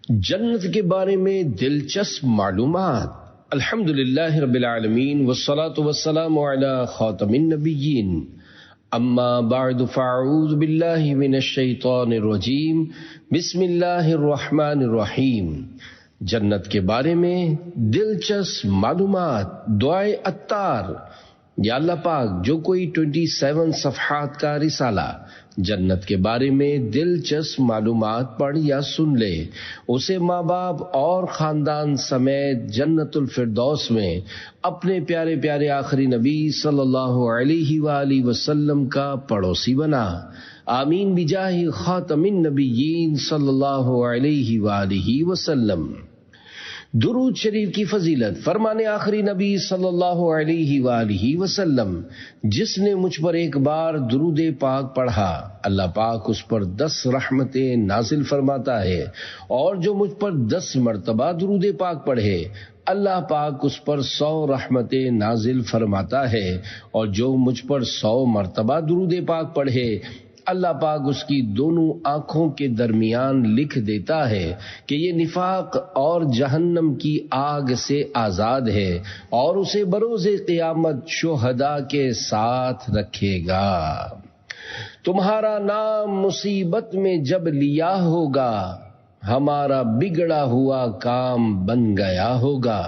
جنت کے بارے میں دلچسپ معلومات۔ الحمدللہ رب العالمین والصلاة والسلام علی خاتم النبیین، اما بعد فاعوذ باللہ من الشیطان الرجیم، بسم اللہ الرحمن الرحیم۔ جنت کے بارے میں دلچسپ معلومات۔ دعائے عطار۔ یا اللہ پاک جو کوئی 27 صفحات کا رسالہ جنت کے بارے میں دلچسپ معلومات پڑھ یا سن لے، اسے ماں باپ اور خاندان سمیت جنت الفردوس میں اپنے پیارے پیارے آخری نبی صلی اللہ علیہ وآلہ وسلم کا پڑوسی بنا۔ آمین بجاہ خاتم النبیین صلی اللہ علیہ وآلہ وسلم۔ درود شریف کی فضیلت۔ فرمانے آخری نبی صلی اللہ علیہ وآلہ وسلم، جس نے مجھ پر ایک بار درود پاک پڑھا اللہ پاک اس پر 10 رحمتیں نازل فرماتا ہے، اور جو مجھ پر 10 مرتبہ درود پاک پڑھے اللہ پاک اس پر 100 رحمتیں نازل فرماتا ہے، اور جو مجھ پر 100 مرتبہ درود پاک پڑھے اللہ پاک اس کی دونوں آنکھوں کے درمیان لکھ دیتا ہے کہ یہ نفاق اور جہنم کی آگ سے آزاد ہے، اور اسے بروز قیامت شہداء کے ساتھ رکھے گا۔ تمہارا نام مصیبت میں جب لیا ہوگا ہمارا بگڑا ہوا کام بن گیا ہوگا۔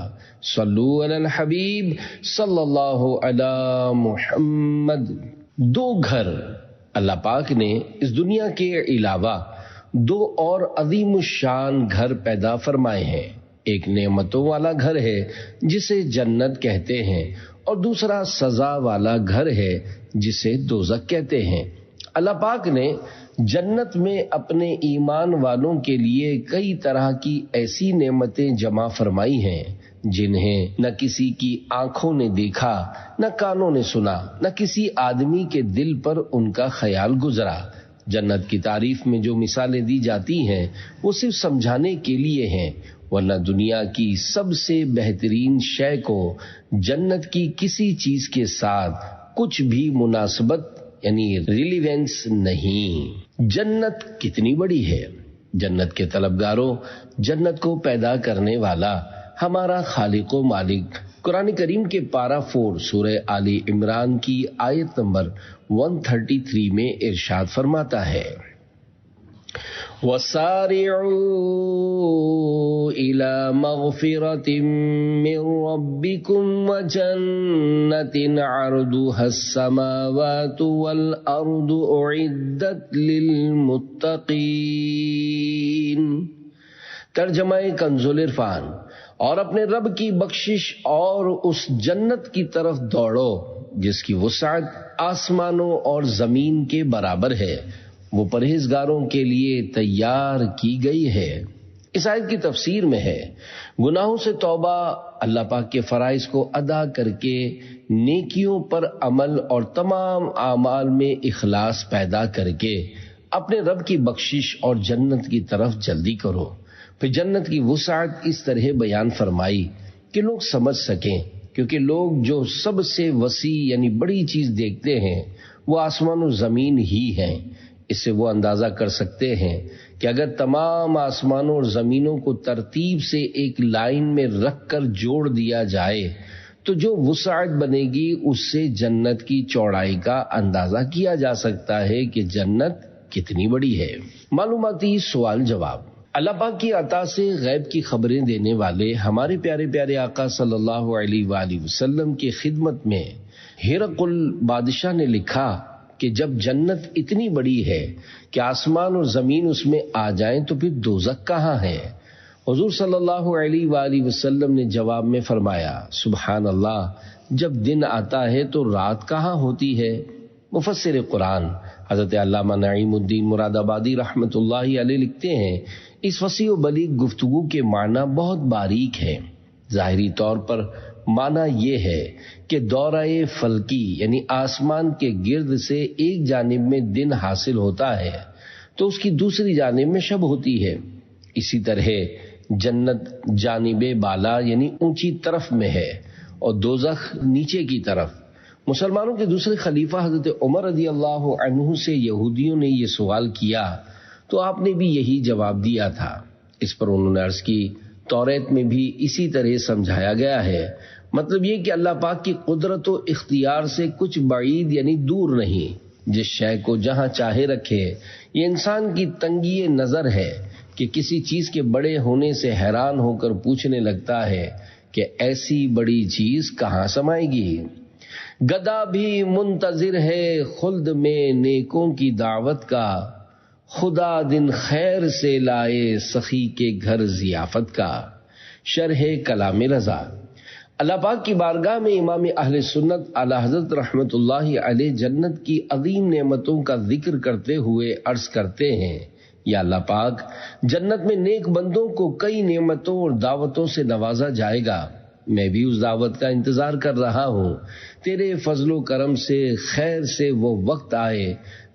صلو علی الحبیب صلی اللہ علی محمد۔ 2 گھر اللہ پاک نے اس دنیا کے علاوہ 2 اور عظیم الشان گھر پیدا فرمائے ہیں۔ ایک نعمتوں والا گھر ہے جسے جنت کہتے ہیں، اور دوسرا سزا والا گھر ہے جسے دوزخ کہتے ہیں۔ اللہ پاک نے جنت میں اپنے ایمان والوں کے لیے کئی طرح کی ایسی نعمتیں جمع فرمائی ہیں جنہیں نہ کسی کی آنکھوں نے دیکھا، نہ کانوں نے سنا، نہ کسی آدمی کے دل پر ان کا خیال گزرا۔ جنت کی تعریف میں جو مثالیں دی جاتی ہیں وہ صرف سمجھانے کے لیے ہیں، ورنہ دنیا کی سب سے بہترین شے کو جنت کی کسی چیز کے ساتھ کچھ بھی مناسبت یعنی ریلیونس نہیں۔ جنت کتنی بڑی ہے۔ جنت کے طلبگاروں، جنت کو پیدا کرنے والا ہمارا خالق و مالک قرآن کریم کے پارہ 4 سورہ آل عمران کی آیت نمبر 133 میں ارشاد فرماتا ہے، وَسَارِعُوا إِلَى مَغْفِرَةٍ مِّن رَّبِّكُمْ وَجَنَّةٍ عَرْضُهَا السَّمَاوَاتُ وَالْأَرْضُ أُعِدَّتْ لِلْمُتَّقِينَ۔ ترجمہ کنز العرفان۔ اور اپنے رب کی بخشش اور اس جنت کی طرف دوڑو جس کی وسعت آسمانوں اور زمین کے برابر ہے، وہ پرہیزگاروں کے لیے تیار کی گئی ہے۔ اس آیت کی تفسیر میں ہے، گناہوں سے توبہ، اللہ پاک کے فرائض کو ادا کر کے نیکیوں پر عمل اور تمام اعمال میں اخلاص پیدا کر کے اپنے رب کی بخشش اور جنت کی طرف جلدی کرو۔ پھر جنت کی وسعت اس طرح بیان فرمائی کہ لوگ سمجھ سکیں، کیونکہ لوگ جو سب سے وسیع یعنی بڑی چیز دیکھتے ہیں وہ آسمان و زمین ہی ہیں۔ اس سے وہ اندازہ کر سکتے ہیں کہ اگر تمام آسمانوں اور زمینوں کو ترتیب سے ایک لائن میں رکھ کر جوڑ دیا جائے تو جو وسعت بنے گی اس سے جنت کی چوڑائی کا اندازہ کیا جا سکتا ہے کہ جنت کتنی بڑی ہے۔ معلوماتی سوال جواب۔ اللہ پاک کی عطا سے غیب کی خبریں دینے والے ہمارے پیارے پیارے آقا صلی اللہ علیہ وآلہ وسلم کی خدمت میں ہرقل بادشاہ نے لکھا کہ جب جنت اتنی بڑی ہے کہ آسمان اور زمین اس میں آ جائیں تو پھر دوزخ کہاں ہے؟ حضور صلی اللہ علیہ وآلہ وسلم نے جواب میں فرمایا، سبحان اللہ، جب دن آتا ہے تو رات کہاں ہوتی ہے؟ مفسر قرآن حضرت علامہ نعیم الدین مراد آبادی رحمۃ اللہ علیہ لکھتے ہیں، اس وسیع و بلیغ گفتگو کے معنی بہت باریک ہے۔ ظاہری طور پر معنی یہ ہے کہ دورہ فلکی یعنی آسمان کے گرد سے ایک جانب میں دن حاصل ہوتا ہے تو اس کی دوسری جانب میں شب ہوتی ہے۔ اسی طرح جنت جانب بالا یعنی اونچی طرف میں ہے اور دوزخ نیچے کی طرف۔ مسلمانوں کے دوسرے خلیفہ حضرت عمر رضی اللہ عنہ سے یہودیوں نے یہ سوال کیا تو آپ نے بھی یہی جواب دیا تھا اس پر انہوں نے عرض کی توریت میں بھی اسی طرح سمجھایا گیا ہے، مطلب یہ کہ اللہ پاک کی قدرت و اختیار سے کچھ بعید یعنی دور نہیں، جس شے کو جہاں چاہے رکھے۔ یہ انسان کی تنگی نظر ہے کہ کسی چیز کے بڑے ہونے سے حیران ہو کر پوچھنے لگتا ہے کہ ایسی بڑی چیز کہاں سمائے گی۔ گدھا بھی منتظر ہے خلد میں نیکوں کی دعوت کا، خدا دن خیر سے لائے سخی کے گھر ضیافت کا۔ شرح کلام رضا۔ اللہ پاک کی بارگاہ میں امام اہل سنت اعلی حضرت رحمت اللہ علیہ جنت کی عظیم نعمتوں کا ذکر کرتے ہوئے عرض کرتے ہیں، یا اللہ پاک جنت میں نیک بندوں کو کئی نعمتوں اور دعوتوں سے نوازا جائے گا، میں بھی اس دعوت کا انتظار کر رہا ہوں۔ تیرے فضل و کرم سے خیر سے وہ وقت آئے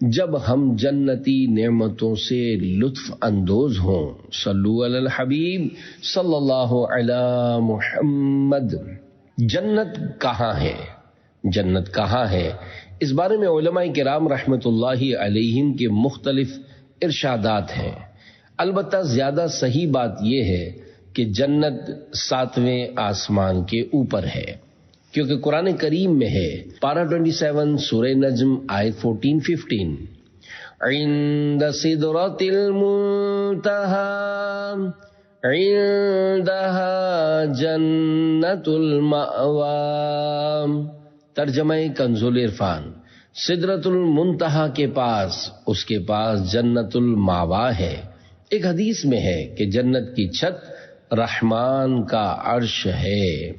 جب ہم جنتی نعمتوں سے لطف اندوز ہوں۔ صلو علی الحبیب صلی اللہ علی محمد۔ جنت کہاں ہے؟ جنت کہاں ہے؟ اس بارے میں علماء کرام رحمت اللہ علیہم کے مختلف ارشادات ہیں، البتہ زیادہ صحیح بات یہ ہے کہ جنت 7ویں آسمان کے اوپر ہے، کیونکہ قرآن کریم میں ہے، پارہ 27 سورہ نجم آیت 14-15، عند سدرۃ المنتہی عندها جنت المأوی۔ ترجمہ کنز العرفان۔ سدرۃ المنتہی کے پاس، اس کے پاس جنت المأوی ہے۔ ایک حدیث میں ہے کہ جنت کی چھت رحمان کا عرش ہے۔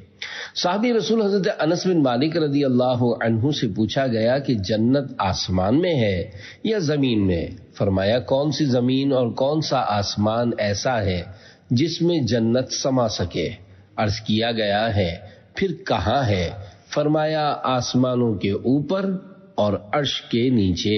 صحابی رسول حضرت انس بن مالک رضی اللہ عنہ سے پوچھا گیا کہ جنت آسمان میں ہے یا زمین میں؟ فرمایا کون سی زمین اور کون سا آسمان ایسا ہے جس میں جنت سما سکے؟ عرض کیا گیا ہے پھر کہاں ہے؟ فرمایا آسمانوں کے اوپر اور عرش کے نیچے۔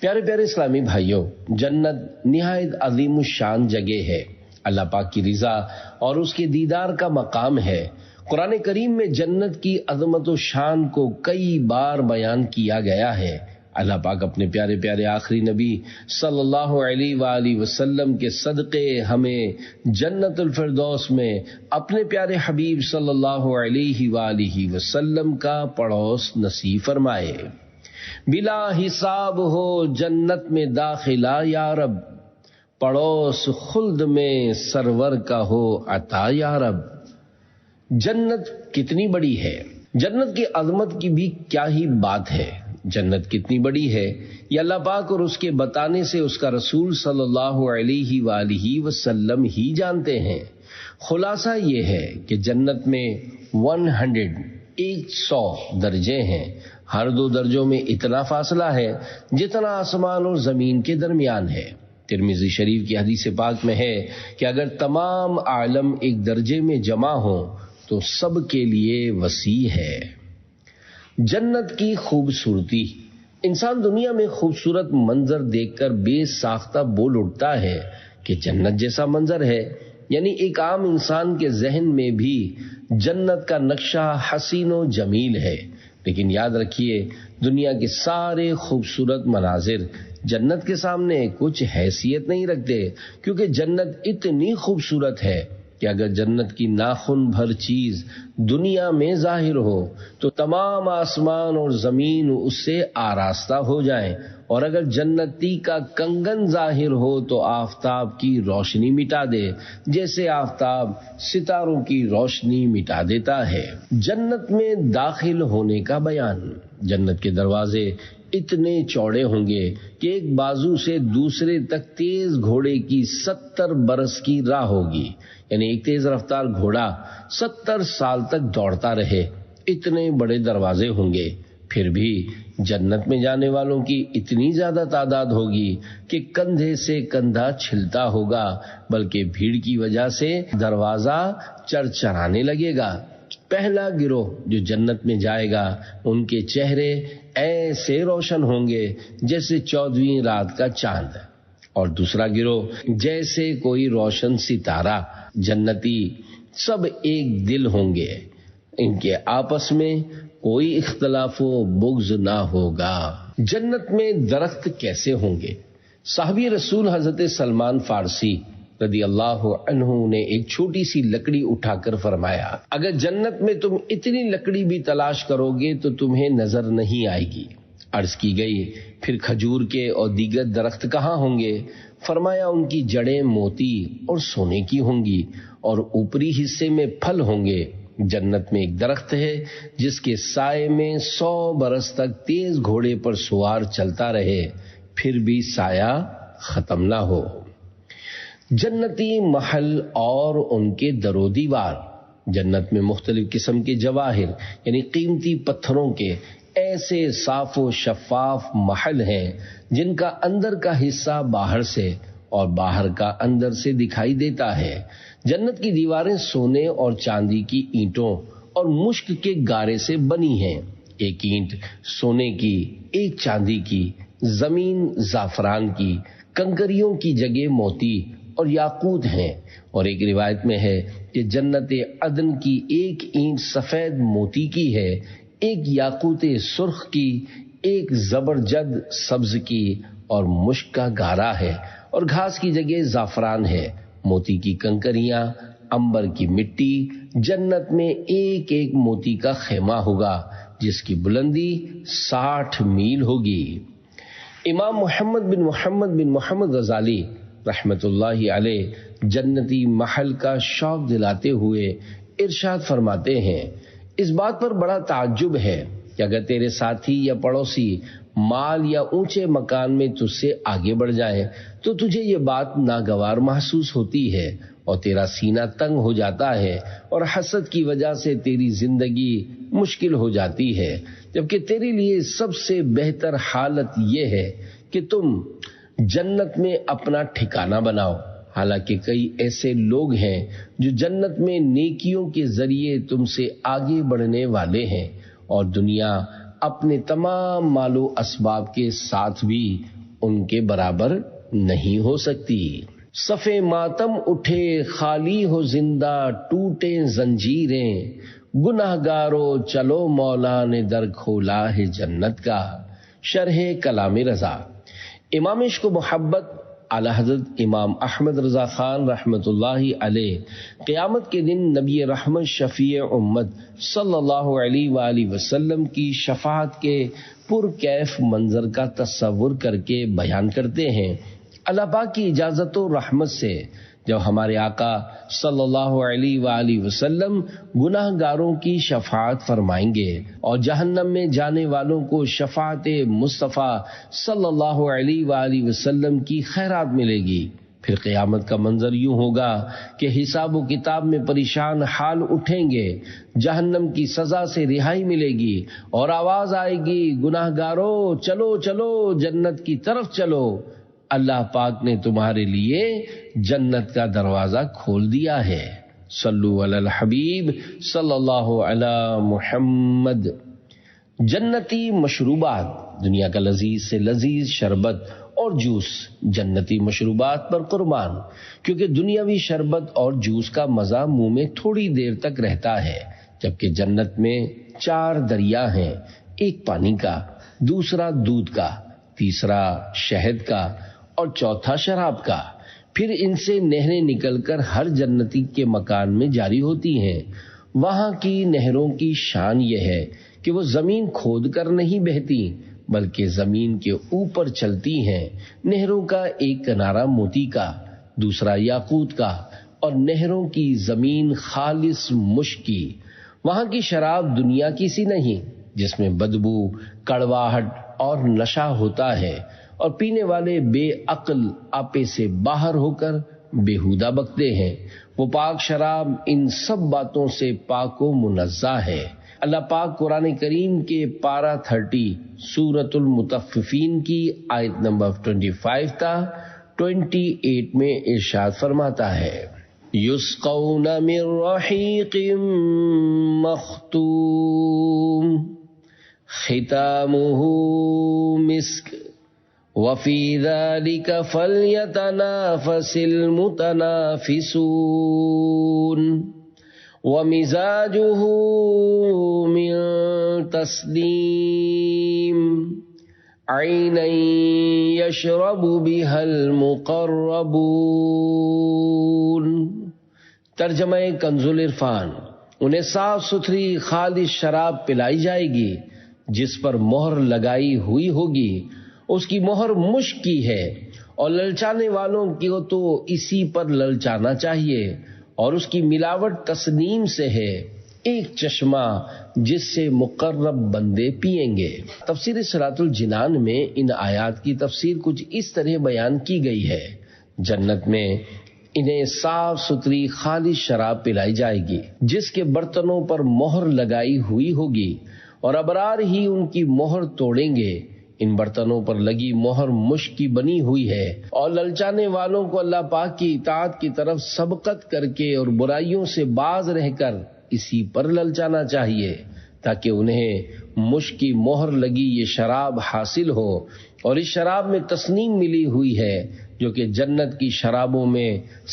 پیارے پیارے اسلامی بھائیوں، جنت نہایت عظیم الشان جگہ ہے، اللہ پاک کی رضا اور اس کے دیدار کا مقام ہے۔ قرآن کریم میں جنت کی عظمت و شان کو کئی بار بیان کیا گیا ہے۔ اللہ پاک اپنے پیارے پیارے آخری نبی صلی اللہ علیہ وآلہ وسلم کے صدقے ہمیں جنت الفردوس میں اپنے پیارے حبیب صلی اللہ علیہ وآلہ وسلم کا پڑوس نصیب فرمائے۔ بلا حساب ہو جنت میں داخلہ یا رب، پڑوس خلد میں سرور کا ہو عطا یا رب۔ جنت کتنی بڑی ہے، جنت کی عظمت کی بھی کیا ہی بات ہے۔ جنت کتنی بڑی ہے یہ اللہ پاک اور اس کے بتانے سے اس کا رسول صلی اللہ علیہ وآلہ وسلم ہی جانتے ہیں۔ خلاصہ یہ ہے کہ جنت میں 100 درجے ہیں، ہر 2 درجوں میں اتنا فاصلہ ہے جتنا آسمان اور زمین کے درمیان ہے۔ ترمذی شریف کی حدیث پاک میں ہے کہ اگر تمام عالم ایک درجے میں جمع ہوں تو سب کے لیے وسیع ہے۔ جنت کی خوبصورتی۔ انسان دنیا میں خوبصورت منظر دیکھ کر بے ساختہ بول اٹھتا ہے کہ جنت جیسا منظر ہے، یعنی ایک عام انسان کے ذہن میں بھی جنت کا نقشہ حسین و جمیل ہے، لیکن یاد رکھیے دنیا کے سارے خوبصورت مناظر جنت کے سامنے کچھ حیثیت نہیں رکھتے، کیونکہ جنت اتنی خوبصورت ہے کہ اگر جنت کی ناخن بھر چیز دنیا میں ظاہر ہو تو تمام آسمان اور زمین اس سے آراستہ ہو جائیں، اور اگر جنتی کا کنگن ظاہر ہو تو آفتاب کی روشنی مٹا دے، جیسے آفتاب ستاروں کی روشنی مٹا دیتا ہے۔ جنت میں داخل ہونے کا بیان۔ جنت کے دروازے اتنے چوڑے ہوں گے کہ ایک بازو سے دوسرے تک تیز گھوڑے کی 70 برس کی راہ ہوگی، یعنی ایک تیز رفتار گھوڑا 70 سال تک دوڑتا رہے، اتنے بڑے دروازے ہوں گے۔ پھر بھی جنت میں جانے والوں کی اتنی زیادہ تعداد ہوگی کہ کندھے سے کندھا چھلتا ہوگا، بلکہ بھیڑ کی وجہ سے دروازہ چرچرانے لگے گا۔ پہلا گروہ جو جنت میں جائے گا ان کے چہرے ایسے روشن ہوں گے جیسے 14ویں رات کا چاند، اور دوسرا گروہ جیسے کوئی روشن ستارہ۔ جنتی سب ایک دل ہوں گے، ان کے آپس میں کوئی اختلاف و بغض نہ ہوگا۔ جنت میں درخت کیسے ہوں گے؟ صحابی رسول حضرت سلمان فارسی رضی اللہ عنہ نے ایک چھوٹی سی لکڑی اٹھا کر فرمایا، اگر جنت میں تم اتنی لکڑی بھی تلاش کرو گے تو تمہیں نظر نہیں آئے گی۔ عرض کی گئی، پھر کھجور کے اور دیگر درخت کہاں ہوں گے؟ فرمایا، ان کی جڑیں موتی اور سونے کی ہوں گی اور اوپری حصے میں پھل ہوں گے۔ جنت میں ایک درخت ہے جس کے سائے میں 100 برس تک تیز گھوڑے پر سوار چلتا رہے، پھر بھی سایہ ختم نہ ہو۔ جنتی محل اور ان کے در و دیوار۔ جنت میں مختلف قسم کے جواہر یعنی قیمتی پتھروں کے ایسے صاف و شفاف محل ہیں جن کا اندر کا حصہ باہر سے اور باہر کا اندر سے دکھائی دیتا ہے۔ جنت کی دیواریں سونے اور چاندی کی اینٹوں اور مشک کے گارے سے بنی ہیں، ایک اینٹ سونے کی، ایک چاندی کی، زمین زعفران کی، کنکریوں کی جگہ موتی اور یاقوت ہیں، اور ایک روایت میں ہے کہ جنت عدن کی ایک اینٹ سفید موتی کی ہے، ایک یاقوت سرخ کی، ایک زبرجد سبز کی اور مشک کا گارا ہے، اور گھاس کی جگہ زعفران ہے، موتی کی کنکریاں، عنبر کی مٹی۔ جنت میں ایک ایک موتی کا خیمہ ہوگا جس کی بلندی 60 میل ہوگی۔ امام محمد بن محمد غزالی رحمت اللہ علیہ جنتی محل کا شوق دلاتے ہوئے ارشاد فرماتے ہیں، اس بات پر بڑا تعجب ہے کہ اگر تیرے ساتھی یا پڑوسی مال یا اونچے مکان میں تجھ سے آگے بڑھ جائیں تو تجھے یہ بات ناگوار محسوس ہوتی ہے اور تیرا سینہ تنگ ہو جاتا ہے اور حسد کی وجہ سے تیری زندگی مشکل ہو جاتی ہے، جبکہ تیرے لیے سب سے بہتر حالت یہ ہے کہ تم جنت میں اپنا ٹھکانہ بناؤ۔ حالانکہ کئی ایسے لوگ ہیں جو جنت میں نیکیوں کے ذریعے تم سے آگے بڑھنے والے ہیں، اور دنیا اپنے تمام مال و اسباب کے ساتھ بھی ان کے برابر نہیں ہو سکتی۔ صفے ماتم اٹھے خالی ہو زندہ، ٹوٹے زنجیریں، گنہگارو چلو مولا نے در کھولا ہے جنت کا۔ شرح کلام رضا۔ امام عشق و محبت اعلی حضرت امام احمد رضا خان رحمت اللہ علیہ قیامت کے دن نبی رحمت شفیع امت صلی اللہ علیہ وآلہ وسلم کی شفاعت کے پرکیف منظر کا تصور کر کے بیان کرتے ہیں۔ اللہ پاک کی اجازت و رحمت سے جب ہمارے آقا صلی اللہ علیہ وآلہ وسلم گناہ گاروں کی شفاعت فرمائیں گے اور جہنم میں جانے والوں کو شفاعت مصطفیٰ صلی اللہ علیہ وآلہ وسلم کی خیرات ملے گی، پھر قیامت کا منظر یوں ہوگا کہ حساب و کتاب میں پریشان حال اٹھیں گے، جہنم کی سزا سے رہائی ملے گی اور آواز آئے گی، گناہ گارو چلو چلو جنت کی طرف چلو، اللہ پاک نے تمہارے لیے جنت کا دروازہ کھول دیا ہے۔ صلو علی الحبیب صلی اللہ علی محمد۔ جنتی مشروبات، دنیا کا لذیذ سے لذیذ شربت اور جوس جنتی مشروبات پر قربان، کیونکہ دنیاوی شربت اور جوس کا مزہ منہ میں تھوڑی دیر تک رہتا ہے، جبکہ جنت میں 4 دریا ہیں، ایک پانی کا، دوسرا دودھ کا، تیسرا شہد کا اور چوتھا شراب کا۔ پھر ان سے نہریں نکل کر ہر جنتی کے مکان میں جاری ہوتی ہیں۔ وہاں کی نہروں کی شان یہ ہے کہ وہ زمین کھود کر نہیں بہتی بلکہ زمین کے اوپر چلتی ہیں۔ نہروں کا ایک کنارہ موتی کا، دوسرا یاقوت کا، اور نہروں کی زمین خالص مشک کی۔ وہاں کی شراب دنیا کی سی نہیں جس میں بدبو، کڑواہٹ اور نشہ ہوتا ہے اور پینے والے بے عقل آپے سے باہر ہو کر بیہودہ بکتے ہیں۔ وہ پاک شراب ان سب باتوں سے پاک و منزہ ہے۔ اللہ پاک قرآن کریم کے پارہ 30 سورۃ المطففین کی آیت نمبر 25 تا 28 میں ارشاد فرماتا ہے، یسقون من رحیق مختوم ختامہ مسک وفی ذلک فلیتنافس المتنافسون ومزاجہ من تسنیم عینا یشرب بها المقربون۔ ترجمہ کنز العرفان، انہیں صاف ستھری خالص شراب پلائی جائے گی جس پر مہر لگائی ہوئی ہوگی، اس کی مہر مشک کی ہے، اور للچانے والوں کو تو اسی پر للچانا چاہیے، اور اس کی ملاوٹ تسنیم سے ہے، ایک چشمہ جس سے مقرب بندے پئیں گے۔ تفسیر صراط الجنان میں ان آیات کی تفسیر کچھ اس طرح بیان کی گئی ہے، جنت میں انہیں صاف ستھری خالص شراب پلائی جائے گی جس کے برتنوں پر مہر لگائی ہوئی ہوگی، اور ابرار ہی ان کی مہر توڑیں گے۔ ان برتنوں پر لگی مہر مشک کی بنی ہوئی ہے، اور للچانے والوں کو اللہ پاک کی اطاعت کی طرف سبقت کر کے اور برائیوں سے باز رہ کر اسی پر للچانا چاہیے، تاکہ انہیں مشک کی مہر لگی یہ شراب حاصل ہو۔ اور اس شراب میں تسنیم ملی ہوئی ہے جو کہ جنت کی شرابوں میں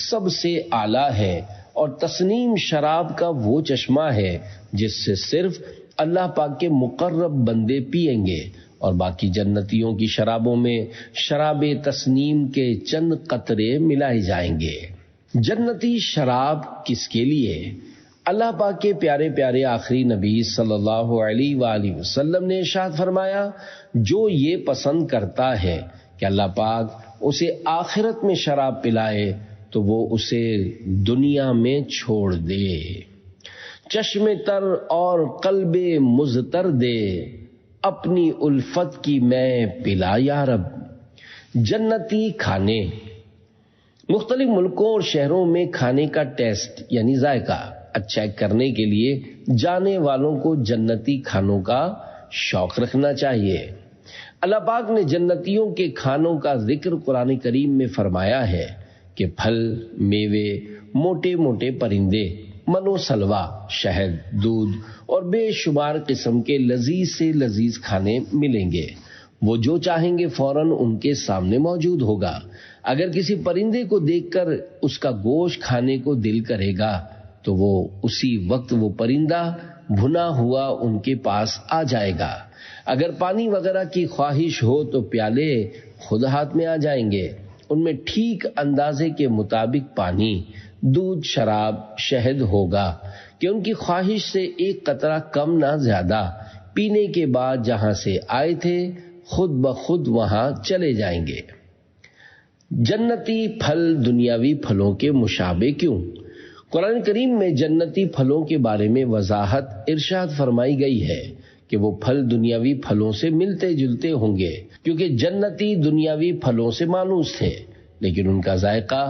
سب سے اعلیٰ ہے، اور تسنیم شراب کا وہ چشمہ ہے جس سے صرف اللہ پاک کے مقرب بندے پئیں گے، اور باقی جنتیوں کی شرابوں میں شراب تسنیم کے چند قطرے ملائے جائیں گے۔ جنتی شراب کس کے لیے؟ اللہ پاک کے پیارے پیارے آخری نبی صلی اللہ علیہ وآلہ وسلم نے ارشاد فرمایا، جو یہ پسند کرتا ہے کہ اللہ پاک اسے آخرت میں شراب پلائے تو وہ اسے دنیا میں چھوڑ دے۔ چشم تر اور قلب مضطر دے، اپنی الفت کی میں پلا یا رب۔ جنتی کھانے، مختلف ملکوں اور شہروں میں کھانے کا ٹیسٹ یعنی ذائقہ اچھا کرنے کے لیے جانے والوں کو جنتی کھانوں کا شوق رکھنا چاہیے۔ اللہ پاک نے جنتیوں کے کھانوں کا ذکر قرآن کریم میں فرمایا ہے کہ پھل، میوے، موٹے موٹے پرندے، من و سلوا، شہد، دودھ اور بے شمار قسم کے لذیذ سے لذیذ کھانے ملیں گے۔ وہ جو چاہیں گے فوراً ان کے سامنے موجود ہوگا۔ اگر کسی پرندے کو دیکھ کر اس کا گوشت کھانے کو دل کرے گا تو وہ اسی وقت وہ پرندہ بھنا ہوا ان کے پاس آ جائے گا۔ اگر پانی وغیرہ کی خواہش ہو تو پیالے خود ہاتھ میں آ جائیں گے۔ ان میں ٹھیک اندازے کے مطابق پانی، دودھ، شراب، شہد ہوگا کہ ان کی خواہش سے ایک قطرہ کم نہ زیادہ، پینے کے بعد جہاں سے آئے تھے خود بخود وہاں چلے جائیں گے۔ جنتی پھل دنیاوی پھلوں کے مشابہ کیوں؟ قرآن کریم میں جنتی پھلوں کے بارے میں وضاحت ارشاد فرمائی گئی ہے کہ وہ پھل دنیاوی پھلوں سے ملتے جلتے ہوں گے، کیونکہ جنتی دنیاوی پھلوں سے مانوس تھے، لیکن ان کا ذائقہ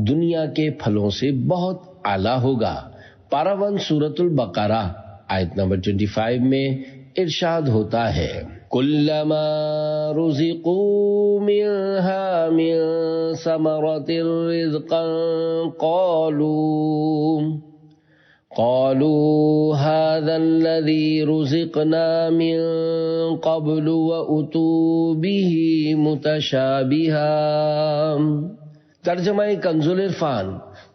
دنیا کے پھلوں سے بہت اعلیٰ ہوگا۔ پارہ 1 سورۃ البقرہ آیت نمبر 25 میں ارشاد ہوتا ہے، کلما رزقوا منها من ثمرة رزقا قالوا هذا الذي رزقنا من قبل وأتوا به متشابها۔ ترجمہ کنز العرفان،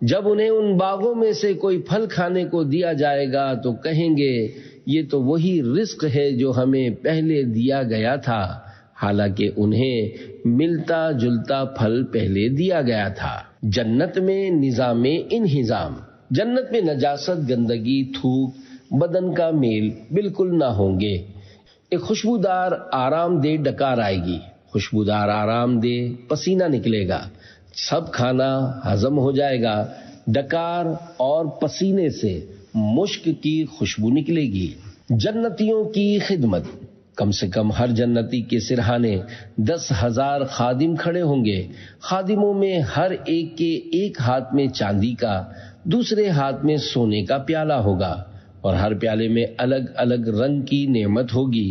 جب انہیں ان باغوں میں سے کوئی پھل کھانے کو دیا جائے گا تو کہیں گے یہ تو وہی رزق ہے جو ہمیں پہلے دیا گیا تھا، حالانکہ انہیں ملتا جلتا پھل پہلے دیا گیا تھا۔ جنت میں نظام انہضام، جنت میں نجاست، گندگی، تھوک، بدن کا میل بالکل نہ ہوں گے۔ ایک خوشبودار آرام دہ ڈکار آئے گی، خوشبودار آرام دہ پسینہ نکلے گا، سب کھانا ہضم ہو جائے گا۔ ڈکار اور پسینے سے مشک کی خوشبو نکلے گی۔ جنتیوں کی خدمت، کم سے کم ہر جنتی کے سرہانے 10,000 خادم کھڑے ہوں گے۔ خادموں میں ہر ایک کے ایک ہاتھ میں چاندی کا، دوسرے ہاتھ میں سونے کا پیالہ ہوگا، اور ہر پیالے میں الگ الگ رنگ کی نعمت ہوگی۔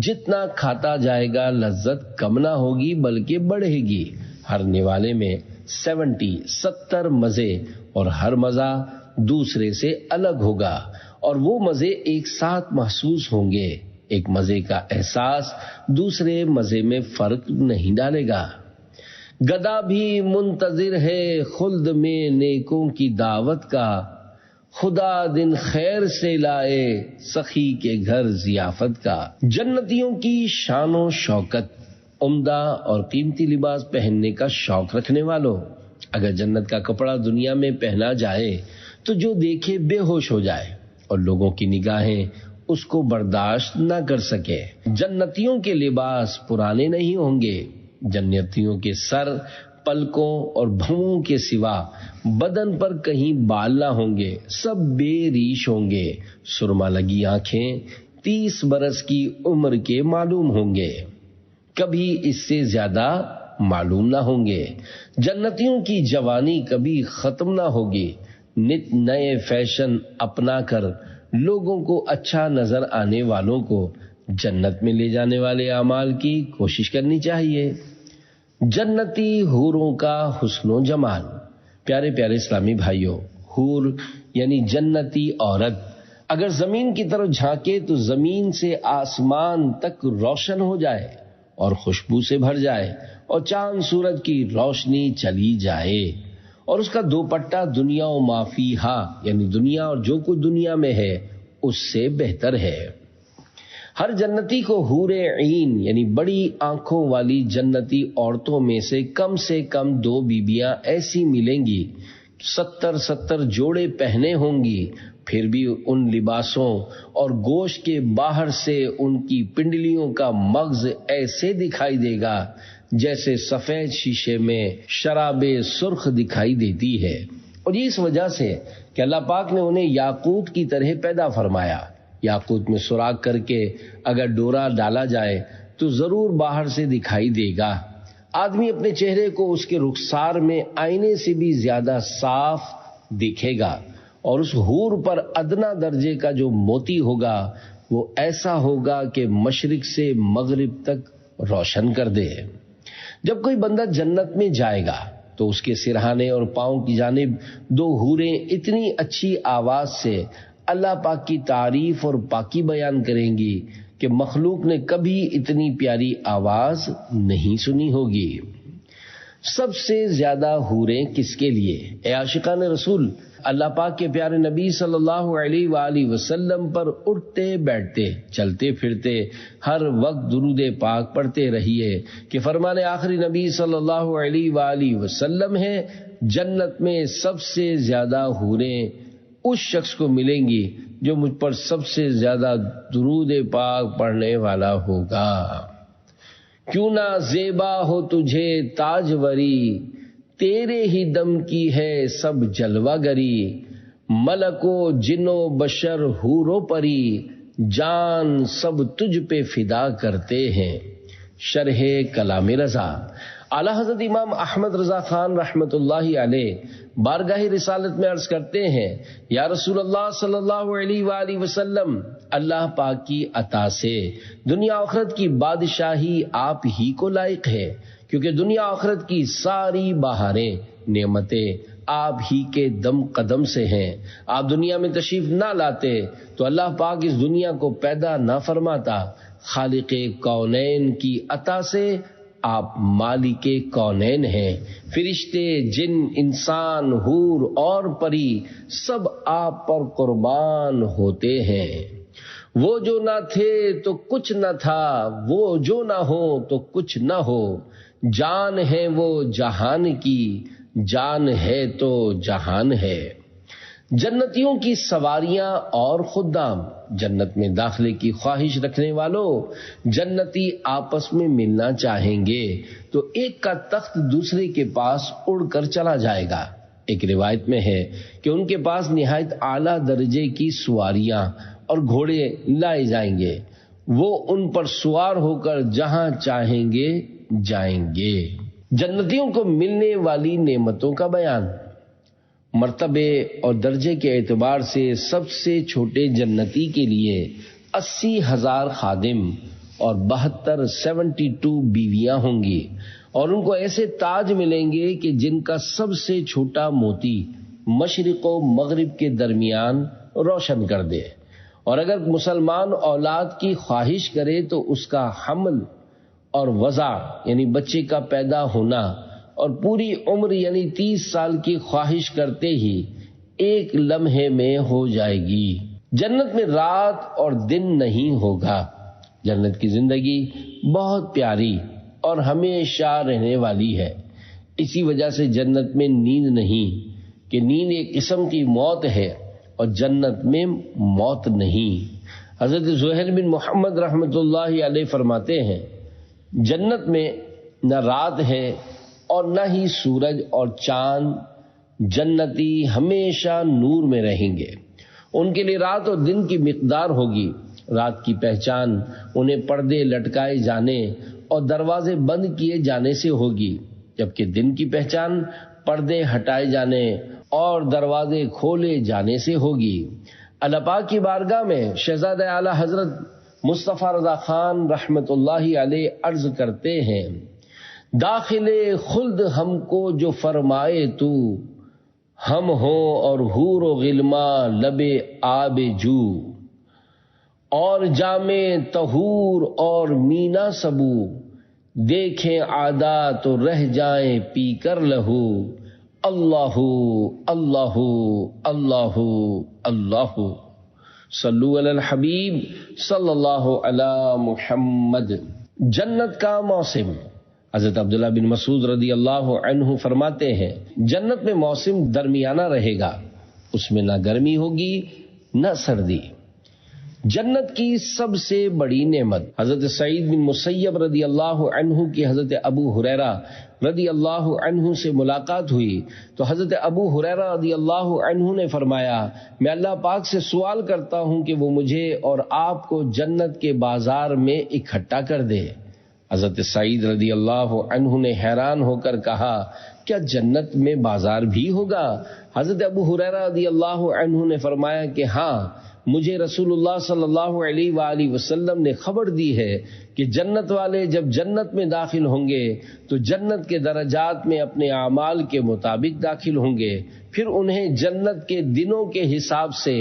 جتنا کھاتا جائے گا لذت کم نہ ہوگی بلکہ بڑھے گی۔ ہر نوالے میں 70 مزے، اور ہر مزہ دوسرے سے الگ ہوگا، اور وہ مزے ایک ساتھ محسوس ہوں گے۔ ایک مزے کا احساس دوسرے مزے میں فرق نہیں ڈالے گا۔ گدھا بھی منتظر ہے خلد میں نیکوں کی دعوت کا، خدا دن خیر سے لائے سخی کے گھر ضیافت کا۔ جنتیوں کی شان و شوکت، عمدہ اور قیمتی لباس پہننے کا شوق رکھنے والوں، اگر جنت کا کپڑا دنیا میں پہنا جائے تو جو دیکھے بے ہوش ہو جائے اور لوگوں کی نگاہیں اس کو برداشت نہ کر سکے۔ جنتیوں کے لباس پرانے نہیں ہوں گے، جنتیوں کے سر، پلکوں اور بھووں کے سوا بدن پر کہیں بال نہ ہوں گے، سب بے ریش ہوں گے، سرما لگی آنکھیں 30 برس کی عمر کے معلوم ہوں گے، کبھی اس سے زیادہ معلوم نہ ہوں گے۔ جنتیوں کی جوانی کبھی ختم نہ ہوگی، نت نئے فیشن اپنا کر لوگوں کو اچھا نظر آنے والوں کو جنت میں لے جانے والے اعمال کی کوشش کرنی چاہیے۔ جنتی حوروں کا حسن و جمال۔ پیارے پیارے اسلامی بھائیوں، حور یعنی جنتی عورت اگر زمین کی طرف جھانکے تو زمین سے آسمان تک روشن ہو جائے اور خوشبو سے بھر جائے اور چاند سورج کی روشنی چلی جائے، اور اس کا دوپٹہ دنیا و ما فیہا یعنی دنیا اور جو کچھ دنیا میں ہے اس سے بہتر ہے۔ ہر جنتی کو حور عین یعنی بڑی آنکھوں والی جنتی عورتوں میں سے کم 2 بیویاں ایسی ملیں گی، 70 جوڑے پہنے ہوں گی، پھر بھی ان لباسوں اور گوشت کے باہر سے ان کی پنڈلیوں کا مغز ایسے دکھائی دے گا جیسے سفید شیشے میں شراب سرخ دکھائی دیتی ہے، اور یہ اس وجہ سے کہ اللہ پاک نے انہیں یاقوت کی طرح پیدا فرمایا۔ یاقوت میں سوراخ کر کے اگر ڈورا ڈالا جائے تو ضرور باہر سے دکھائی دے گا۔ آدمی اپنے چہرے کو اس کے رخسار میں آئینے سے بھی زیادہ صاف دکھے گا، اور اس حور پر ادنا درجے کا جو موتی ہوگا وہ ایسا ہوگا کہ مشرق سے مغرب تک روشن کر دے۔ جب کوئی بندہ جنت میں جائے گا تو اس کے سرہانے اور پاؤں کی جانب 2 حوریں اتنی اچھی آواز سے اللہ پاک کی تعریف اور پاکی بیان کریں گی کہ مخلوق نے کبھی اتنی پیاری آواز نہیں سنی ہوگی۔ سب سے زیادہ حوریں کس کے لیے؟ اے عاشقان رسول، اللہ پاک کے پیارے نبی صلی اللہ علیہ وآلہ وسلم پر اٹھتے بیٹھتے چلتے پھرتے ہر وقت درود پاک پڑھتے رہیے کہ فرمان آخری نبی صلی اللہ علیہ وآلہ وسلم ہے، جنت میں سب سے زیادہ حوریں اس شخص کو ملیں گی جو مجھ پر سب سے زیادہ درود پاک پڑھنے والا ہوگا۔ کیوں نہ زیبا ہو تجھے تاجوری، تیرے ہی دم کی ہے سب جلوہ گری، ملک و جن و بشر حور و پری، جان سب تجھ پہ فدا کرتے ہیں۔ شرح کلام رضا۔ اعلی حضرت امام احمد رضا خان رحمت اللہ علیہ بارگاہ رسالت میں عرض کرتے ہیں، یا رسول اللہ صلی اللہ علیہ وآلہ وسلم، اللہ پاک کی عطا سے دنیا آخرت کی بادشاہی آپ ہی کو لائق ہے، کیونکہ دنیا آخرت کی ساری بہاریں نعمتیں آپ ہی کے دم قدم سے ہیں۔ آپ دنیا میں تشریف نہ لاتے تو اللہ پاک اس دنیا کو پیدا نہ فرماتا۔ خالق کونین کی عطا سے آپ مالک کونین ہیں۔ فرشتے، جن، انسان، حور اور پری سب آپ پر قربان ہوتے ہیں۔ وہ جو نہ تھے تو کچھ نہ تھا، وہ جو نہ ہو تو کچھ نہ ہو، جان ہے وہ جہان کی، جان ہے تو جہان ہے۔ جنتیوں کی سواریاں اور خدام۔ جنت میں داخلے کی خواہش رکھنے والوں، جنتی آپس میں ملنا چاہیں گے تو ایک کا تخت دوسرے کے پاس اڑ کر چلا جائے گا۔ ایک روایت میں ہے کہ ان کے پاس نہایت اعلیٰ درجے کی سواریاں اور گھوڑے لائے جائیں گے، وہ ان پر سوار ہو کر جہاں چاہیں گے جائیں گے۔ جنتیوں کو ملنے والی نعمتوں کا بیان۔ مرتبے اور درجے کے اعتبار سے سب سے چھوٹے جنتی کے لیے 80,000 خادم اور 72 بیویاں ہوں گی، اور ان کو ایسے تاج ملیں گے کہ جن کا سب سے چھوٹا موتی مشرق و مغرب کے درمیان روشن کر دے، اور اگر مسلمان اولاد کی خواہش کرے تو اس کا حمل اور وضع یعنی بچے کا پیدا ہونا اور پوری عمر یعنی 30 سال کی خواہش کرتے ہی ایک لمحے میں ہو جائے گی۔ جنت میں رات اور دن نہیں ہوگا۔ جنت کی زندگی بہت پیاری اور ہمیشہ رہنے والی ہے۔ اسی وجہ سے جنت میں نیند نہیں، کہ نیند ایک قسم کی موت ہے اور جنت میں موت نہیں۔ حضرت زہیر بن محمد رحمۃ اللہ علیہ فرماتے ہیں جنت میں نہ رات ہے اور نہ ہی سورج اور چاند، جنتی ہمیشہ نور میں رہیں گے۔ ان کے لیے رات اور دن کی مقدار ہوگی۔ رات کی پہچان انہیں پردے لٹکائے جانے اور دروازے بند کیے جانے سے ہوگی، جبکہ دن کی پہچان پردے ہٹائے جانے اور دروازے کھولے جانے سے ہوگی۔ اللہ پاک کی بارگاہ میں شہزادہ اعلی حضرت مصطفیٰ رضا خان رحمت اللہ علیہ عرض کرتے ہیں داخل خلد ہم کو جو فرمائے تو، ہم ہوں اور حور و غلماں لب آب جو، اور جامع طہور اور مینا سبو، دیکھیں عادات تو رہ جائیں پی کر لہو، اللہ اللہ اللہ اللہ، صلو علی الحبیب صلی اللہ علی محمد۔ جنت کا موسم، حضرت عبداللہ بن مسعود رضی اللہ عنہ فرماتے ہیں جنت میں موسم درمیانہ رہے گا، اس میں نہ گرمی ہوگی نہ سردی۔ جنت کی سب سے بڑی نعمت، حضرت سعید بن مسیب رضی اللہ عنہ کی حضرت ابو ہریرہ رضی اللہ عنہ سے ملاقات ہوئی تو حضرت ابو ہریرہ رضی اللہ عنہ نے فرمایا میں اللہ پاک سے سوال کرتا ہوں کہ وہ مجھے اور آپ کو جنت کے بازار میں اکٹھا کر دے۔ حضرت سعید رضی اللہ عنہ نے حیران ہو کر کہا کیا جنت میں بازار بھی ہوگا؟ حضرت ابو ہریرہ رضی اللہ عنہ نے فرمایا کہ ہاں، مجھے رسول اللہ صلی اللہ علیہ وآلہ وسلم نے خبر دی ہے کہ جنت والے جب جنت میں داخل ہوں گے تو جنت کے درجات میں اپنے اعمال کے مطابق داخل ہوں گے، پھر انہیں جنت کے دنوں کے حساب سے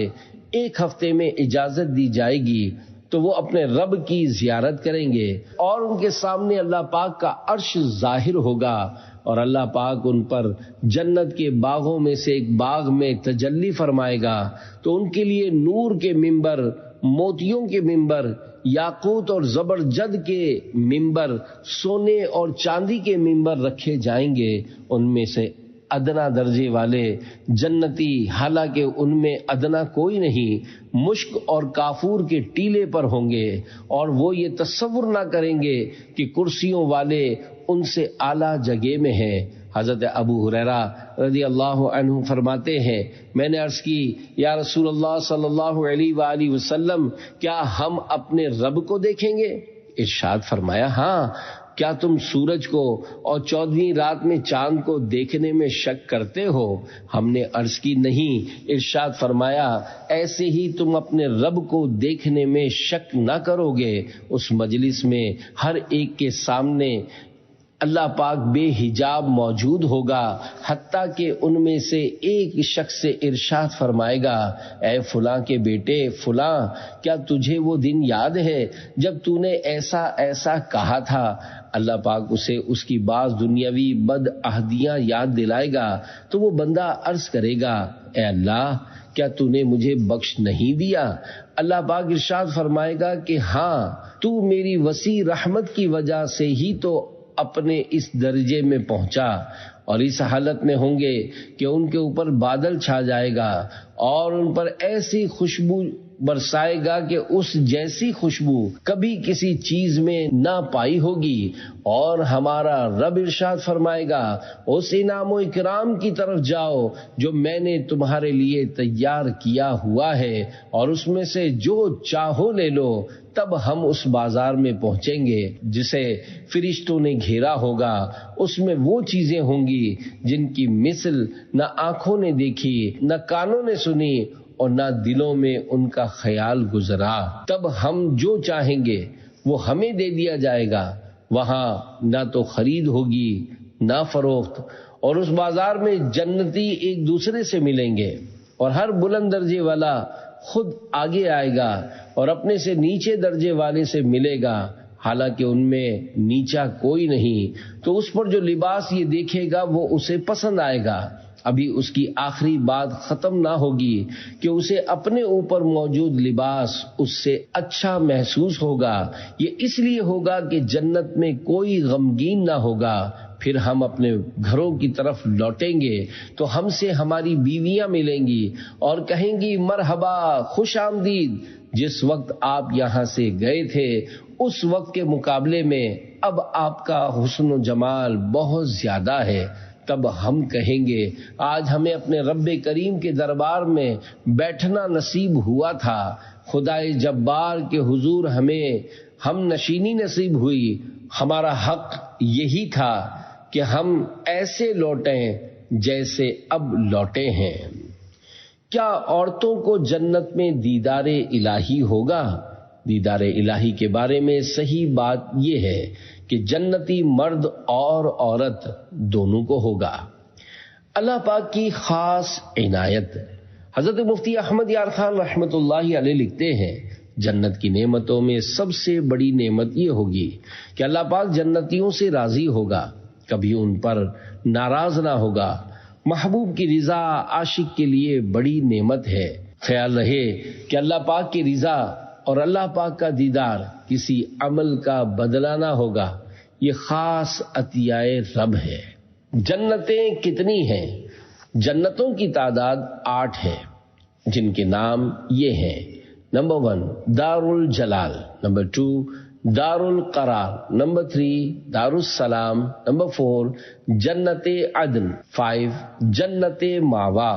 ایک ہفتے میں اجازت دی جائے گی تو وہ اپنے رب کی زیارت کریں گے اور ان کے سامنے اللہ پاک کا عرش ظاہر ہوگا اور اللہ پاک ان پر جنت کے باغوں میں سے ایک باغ میں تجلی فرمائے گا تو ان کے لیے نور کے ممبر، موتیوں کے ممبر، یاقوت اور زبرجد کے ممبر، سونے اور چاندی کے ممبر رکھے جائیں گے۔ ان میں سے ادنا درجے والے جنتی، حالانکہ ان میں ادنا کوئی نہیں، مشک اور کافور کے ٹیلے پر ہوں گے اور وہ یہ تصور نہ کریں گے کہ کرسیوں والے ان سے اعلیٰ جگہ میں ہیں۔ حضرت ابو ہریرہ رضی اللہ عنہ فرماتے ہیں میں نے عرض کی یا رسول اللہ صلی اللہ علیہ وآلہ وسلم کیا ہم اپنے رب کو دیکھیں گے؟ ارشاد فرمایا ہاں، کیا تم سورج کو اور 14ویں رات میں چاند کو دیکھنے میں شک کرتے ہو؟ ہم نے عرض کی نہیں۔ ارشاد فرمایا ایسے ہی تم اپنے رب کو دیکھنے میں شک نہ کرو گے۔ اس مجلس میں ہر ایک کے سامنے اللہ پاک بے حجاب موجود ہوگا، حتیٰ کہ ان میں سے ایک شخص سے ارشاد فرمائے گا اے فلاں کے بیٹے فلاں، کیا تجھے وہ دن یاد ہے جب تو نے ایسا ایسا کہا تھا؟ اللہ پاک اسے اس کی بعض دنیاوی بد عہدیاں یاد دلائے گا تو وہ بندہ عرض کرے گا اے اللہ کیا تو نے مجھے بخش نہیں دیا؟ اللہ پاک ارشاد فرمائے گا کہ ہاں، تو میری وسیع رحمت کی وجہ سے ہی تو اپنے اس درجے میں پہنچا۔ اور اس حالت میں ہوں گے کہ ان کے اوپر بادل چھا جائے گا اور ان پر ایسی خوشبو برسائے گا کہ اس جیسی خوشبو کبھی کسی چیز میں نہ پائی ہوگی، اور ہمارا رب ارشاد فرمائے گا اس انعام و اکرام کی طرف جاؤ جو میں نے تمہارے لیے تیار کیا ہوا ہے اور اس میں سے جو چاہو لے لو۔ تب ہم اس بازار میں پہنچیں گے جسے فرشتوں نے گھیرا ہوگا، اس میں وہ چیزیں ہوں گی جن کی مثل نہ آنکھوں نے دیکھی، نہ کانوں نے سنی اور نہ دلوں میں ان کا خیال گزرا۔ تب ہم جو چاہیں گے وہ ہمیں دے دیا جائے گا، وہاں نہ تو خرید ہوگی نہ فروخت، اور اس بازار میں جنتی ایک دوسرے سے ملیں گے اور ہر بلند درجے والا خود آگے آئے گا اور اپنے سے نیچے درجے والے سے ملے گا، حالانکہ ان میں نیچا کوئی نہیں، تو اس پر جو لباس یہ دیکھے گا وہ اسے پسند آئے گا۔ ابھی اس کی آخری بات ختم نہ ہوگی کہ اسے اپنے اوپر موجود لباس اس سے اچھا محسوس ہوگا. یہ اس لیے ہوگا کہ جنت میں کوئی غمگین نہ ہوگا. پھر ہم اپنے گھروں کی طرف لوٹیں گے تو ہم سے ہماری بیویاں ملیں گی اور کہیں گی مرحبا، خوش آمدید. جس وقت آپ یہاں سے گئے تھے اس وقت کے مقابلے میں اب آپ کا حسن و جمال بہت زیادہ ہے. تب ہم کہیں گے آج ہمیں اپنے رب کریم کے دربار میں بیٹھنا نصیب ہوا تھا. خدائے جبار کے حضور ہمیں ہم نشینی نصیب ہوئی. ہمارا حق یہی تھا کہ ہم ایسے لوٹیں جیسے اب لوٹے ہیں. کیا عورتوں کو جنت میں دیدار الہی ہوگا؟ دیدار الہی کے بارے میں صحیح بات یہ ہے کہ جنتی مرد اور عورت دونوں کو ہوگا. اللہ پاک کی خاص عنایت. حضرت مفتی احمد یار خان رحمت اللہ علیہ لکھتے ہیں جنت کی نعمتوں میں سب سے بڑی نعمت یہ ہوگی کہ اللہ پاک جنتیوں سے راضی ہوگا، کبھی ان پر ناراض نہ ہوگا. محبوب کی رضا عاشق کے لیے بڑی نعمت ہے. خیال رہے کہ اللہ پاک کی رضا اور اللہ پاک کا دیدار کسی عمل کا بدلہ نہ ہوگا. یہ خاص عطیہ رب ہے. جنتیں کتنی ہیں؟ جنتوں کی تعداد 8 ہے جن کے نام یہ ہیں: نمبر 1 دار الجلال، نمبر 2 دار القرار، نمبر 3 دار السلام، نمبر 4 جنت عدن، 5 جنت ماوا،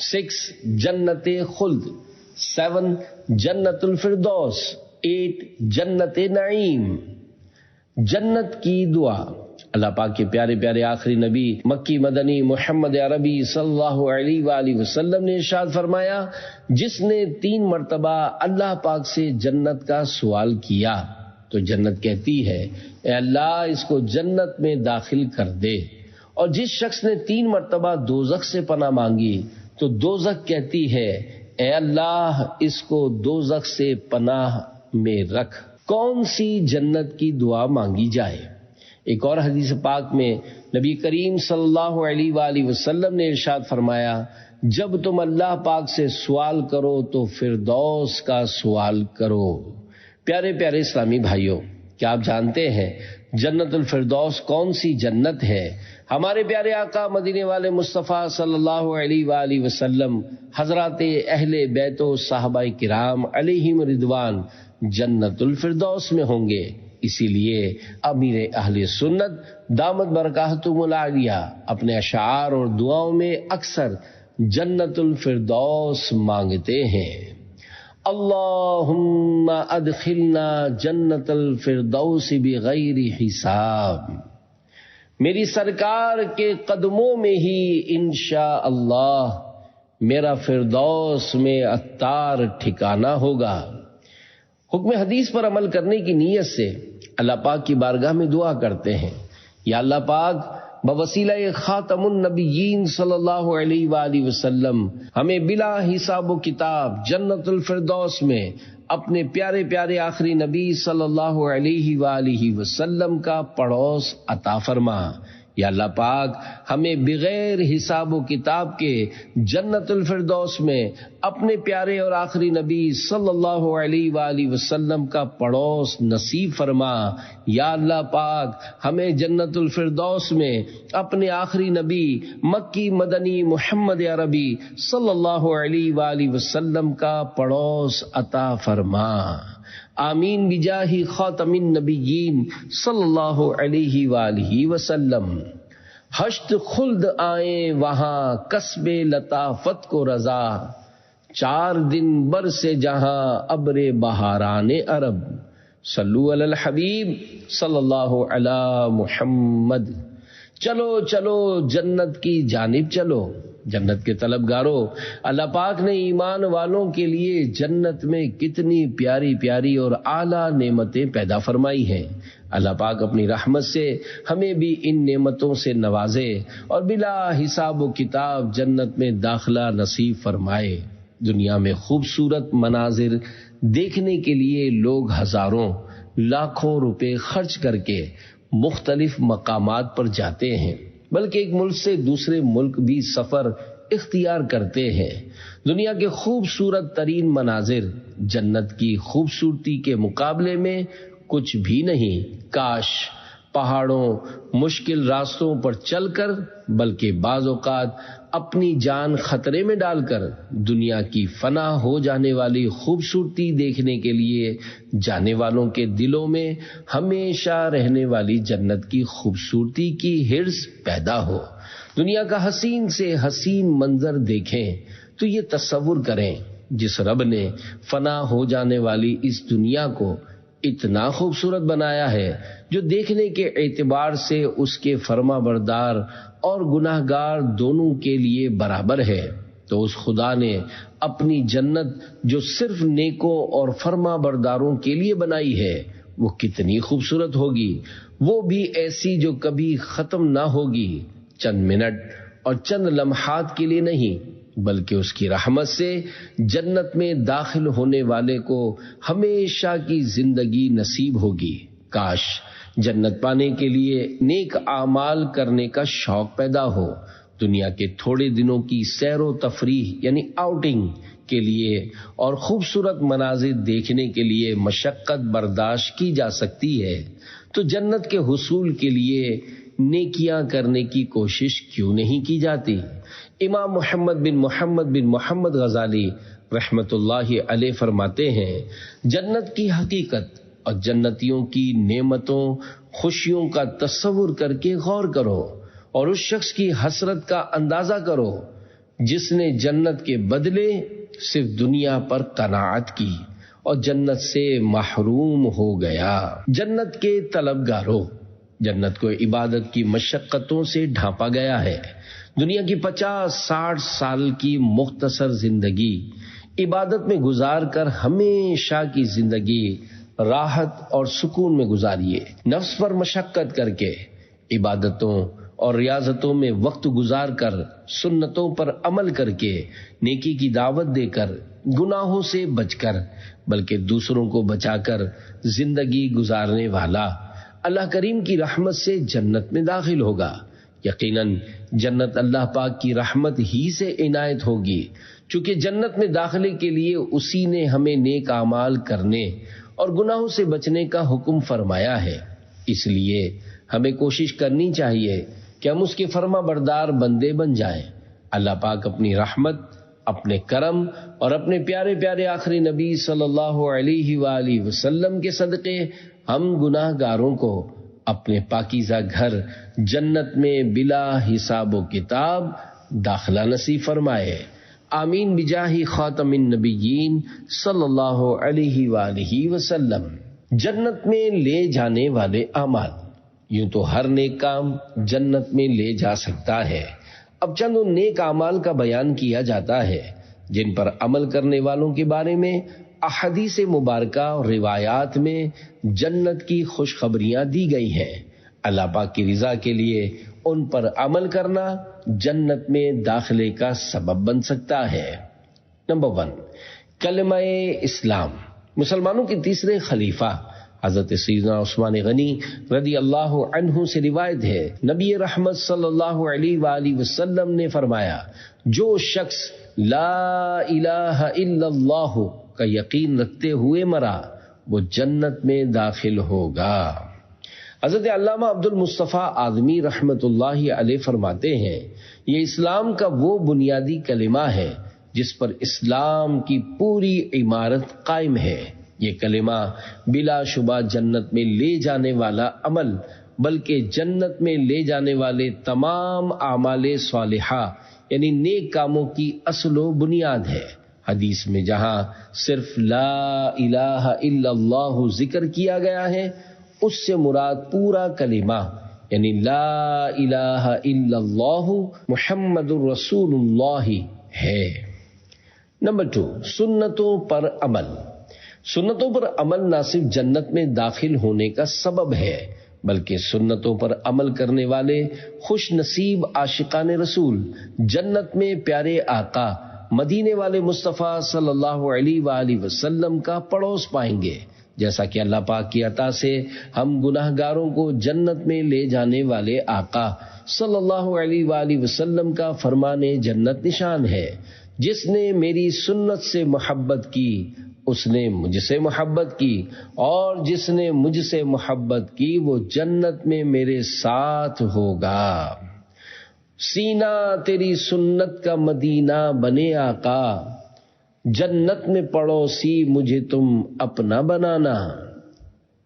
6 جنت خلد، 7 جنت الفردوس، 8 جنت نعیم. جنت کی دعا. اللہ پاک کے پیارے پیارے آخری نبی مکی مدنی محمد عربی صلی اللہ علیہ وآلہ وسلم نے ارشاد فرمایا، جس نے 3 مرتبہ اللہ پاک سے جنت کا سوال کیا تو جنت کہتی ہے اے اللہ اس کو جنت میں داخل کر دے. اور جس شخص نے 3 مرتبہ دوزخ سے پناہ مانگی تو دوزخ کہتی ہے اے اللہ اس کو دوزخ سے پناہ میں رکھ. کون سی جنت کی دعا مانگی جائے؟ ایک اور حدیث پاک میں نبی کریم صلی اللہ علیہ وآلہ وسلم نے ارشاد فرمایا، جب تم اللہ پاک سے سوال کرو تو فردوس کا سوال کرو. پیارے پیارے اسلامی بھائیوں، کیا آپ جانتے ہیں جنت الفردوس کون سی جنت ہے؟ ہمارے پیارے آقا مدینے والے مصطفیٰ صلی اللہ علیہ وآلہ وسلم، حضرات اہل بیت و صحابہ کرام علیہم رضوان جنت الفردوس میں ہوں گے. اسی لیے امیر اہل سنت دامت برکاتہم العالیہ اپنے اشعار اور دعاؤں میں اکثر جنت الفردوس مانگتے ہیں. اللہم ادخلنا جنت الفردوس بغیر حساب. میری سرکار کے قدموں میں ہی انشاءاللہ میرا فردوس میں اتار ٹھکانہ ہوگا. حکم حدیث پر عمل کرنے کی نیت سے اللہ پاک کی بارگاہ میں دعا کرتے ہیں، یا اللہ پاک بوسیلہ خاتم النبیین صلی اللہ علیہ وآلہ وسلم ہمیں بلا حساب و کتاب جنت الفردوس میں اپنے پیارے پیارے آخری نبی صلی اللہ علیہ وآلہ وسلم کا پڑوس عطا فرما. یا اللہ پاک ہمیں بغیر حساب و کتاب کے جنت الفردوس میں اپنے پیارے اور آخری نبی صلی اللہ علیہ وآلہ وسلم کا پڑوس نصیب فرما. یا اللہ پاک ہمیں جنت الفردوس میں اپنے آخری نبی مکی مدنی محمد عربی صلی اللہ علیہ وآلہ وسلم کا پڑوس عطا فرما. آمین بجاہ خاتم النبیین صلی اللہ علیہ وآلہ وسلم. حشت خلد آئیں وہاں کسب لطافت کو رضا، 4 دن برسے جہاں ابر بہاران عرب. صلو علی الحبیب صلی اللہ علی محمد. چلو چلو جنت کی جانب چلو. جنت کے طلبگاروں، اللہ پاک نے ایمان والوں کے لیے جنت میں کتنی پیاری پیاری اور اعلیٰ نعمتیں پیدا فرمائی ہیں. اللہ پاک اپنی رحمت سے ہمیں بھی ان نعمتوں سے نوازے اور بلا حساب و کتاب جنت میں داخلہ نصیب فرمائے. دنیا میں خوبصورت مناظر دیکھنے کے لیے لوگ ہزاروں لاکھوں روپے خرچ کر کے مختلف مقامات پر جاتے ہیں. بلکہ ایک ملک سے دوسرے ملک بھی سفر اختیار کرتے ہیں۔ دنیا کے خوبصورت ترین مناظر جنت کی خوبصورتی کے مقابلے میں کچھ بھی نہیں۔ کاش پہاڑوں، مشکل راستوں پر چل کر، بلکہ بعض اوقات اپنی جان خطرے میں ڈال کر دنیا کی فنا ہو جانے والی خوبصورتی دیکھنے کے لیے جانے والوں کے دلوں میں ہمیشہ رہنے والی جنت کی خوبصورتی کی ہرس پیدا ہو۔ دنیا کا حسین سے حسین منظر دیکھیں تو یہ تصور کریں، جس رب نے فنا ہو جانے والی اس دنیا کو اتنا خوبصورت بنایا ہے، جو دیکھنے کے اعتبار سے اس کے فرما بردار اور گناہ گار دونوں کے لیے برابر ہے، تو اس خدا نے اپنی جنت جو صرف نیکوں اور فرما برداروں کے لیے بنائی ہے وہ کتنی خوبصورت ہوگی، وہ بھی ایسی جو کبھی ختم نہ ہوگی، چند منٹ اور چند لمحات کے لیے نہیں، بلکہ اس کی رحمت سے جنت میں داخل ہونے والے کو ہمیشہ کی زندگی نصیب ہوگی۔ کاش جنت پانے کے لیے نیک اعمال کرنے کا شوق پیدا ہو، دنیا کے تھوڑے دنوں کی سیر و تفریح یعنی آؤٹنگ کے لیے اور خوبصورت مناظر دیکھنے کے لیے مشقت برداشت کی جا سکتی ہے، تو جنت کے حصول کے لیے نیکیاں کرنے کی کوشش کیوں نہیں کی جاتی؟ امام محمد بن محمد غزالی رحمت اللہ علیہ فرماتے ہیں، جنت کی حقیقت اور جنتیوں کی نعمتوں خوشیوں کا تصور کر کے غور کرو، اور اس شخص کی حسرت کا اندازہ کرو جس نے جنت کے بدلے صرف دنیا پر قناعت کی اور جنت سے محروم ہو گیا۔ جنت کے طلبگاروں، جنت کو عبادت کی مشقتوں سے ڈھانپا گیا ہے۔ دنیا کی 50-60 سال کی مختصر زندگی عبادت میں گزار کر ہمیشہ کی زندگی راحت اور سکون میں گزاریے۔ نفس پر مشقت کر کے، عبادتوں اور ریاضتوں میں وقت گزار کر، سنتوں پر عمل کر کے، نیکی کی دعوت دے کر، گناہوں سے بچ کر، بلکہ دوسروں کو بچا کر زندگی گزارنے والا اللہ کریم کی رحمت سے جنت میں داخل ہوگا۔ یقیناً جنت اللہ پاک کی رحمت ہی سے عنایت ہوگی، چونکہ جنت میں داخلے کے لیے اسی نے ہمیں نیک اعمال کرنے اور گناہوں سے بچنے کا حکم فرمایا ہے۔ اس لیے ہمیں کوشش کرنی چاہیے کہ ہم اس کے فرما بردار بندے بن جائیں۔ اللہ پاک اپنی رحمت، اپنے کرم اور اپنے پیارے پیارے آخری نبی صلی اللہ علیہ وآلہ وسلم کے صدقے ہم گناہ گاروں کو اپنے پاکیزہ گھر جنت میں بلا حساب و کتاب داخلہ نصیب فرمائے۔ آمین بجاہ خاتم النبیین صلی اللہ علیہ وآلہ وسلم۔ جنت میں لے جانے والے اعمال، یوں تو ہر نیک کام جنت میں لے جا سکتا ہے، اب چند ان نیک اعمال کا بیان کیا جاتا ہے جن پر عمل کرنے والوں کے بارے میں احادیث مبارکہ اور روایات میں جنت کی خوشخبریاں دی گئی ہیں۔ اللہ پاک کی رضا کے لیے ان پر عمل کرنا جنت میں داخلے کا سبب بن سکتا ہے۔ نمبر 1، کلمہ اسلام۔ مسلمانوں کے تیسرے خلیفہ حضرت سیدنا عثمان غنی رضی اللہ عنہ سے روایت ہے، نبی رحمت صلی اللہ علیہ وآلہ وسلم نے فرمایا، جو شخص لا الہ الا اللہ کا یقین رکھتے ہوئے مرا وہ جنت میں داخل ہوگا۔ حضرت علامہ عبد المصطفیٰ آدمی رحمت اللہ علیہ فرماتے ہیں، یہ اسلام کا وہ بنیادی کلمہ ہے جس پر اسلام کی پوری عمارت قائم ہے۔ یہ کلمہ بلا شبہ جنت میں لے جانے والا عمل، بلکہ جنت میں لے جانے والے تمام اعمال صالحہ یعنی نیک کاموں کی اصل و بنیاد ہے۔ حدیث میں جہاں صرف لا الہ الا اللہ ذکر کیا گیا ہے، اس سے مراد پورا کلمہ یعنی لا الہ الا اللہ محمد الرسول اللہ ہے۔ نمبر 2، سنتوں پر عمل۔ سنتوں پر عمل نہ صرف جنت میں داخل ہونے کا سبب ہے، بلکہ سنتوں پر عمل کرنے والے خوش نصیب عاشقان رسول جنت میں پیارے آقا مدینے والے مصطفیٰ صلی اللہ علیہ وآلہ وسلم کا پڑوس پائیں گے، جیسا کہ اللہ پاک کی عطا سے ہم گناہ گاروں کو جنت میں لے جانے والے آقا صلی اللہ علیہ وآلہ وسلم کا فرمان جنت نشان ہے، جس نے میری سنت سے محبت کی اس نے مجھ سے محبت کی، اور جس نے مجھ سے محبت کی وہ جنت میں میرے ساتھ ہوگا۔ سینہ تیری سنت کا مدینہ بنے آقا، جنت میں پڑوسی مجھے تم اپنا بنانا۔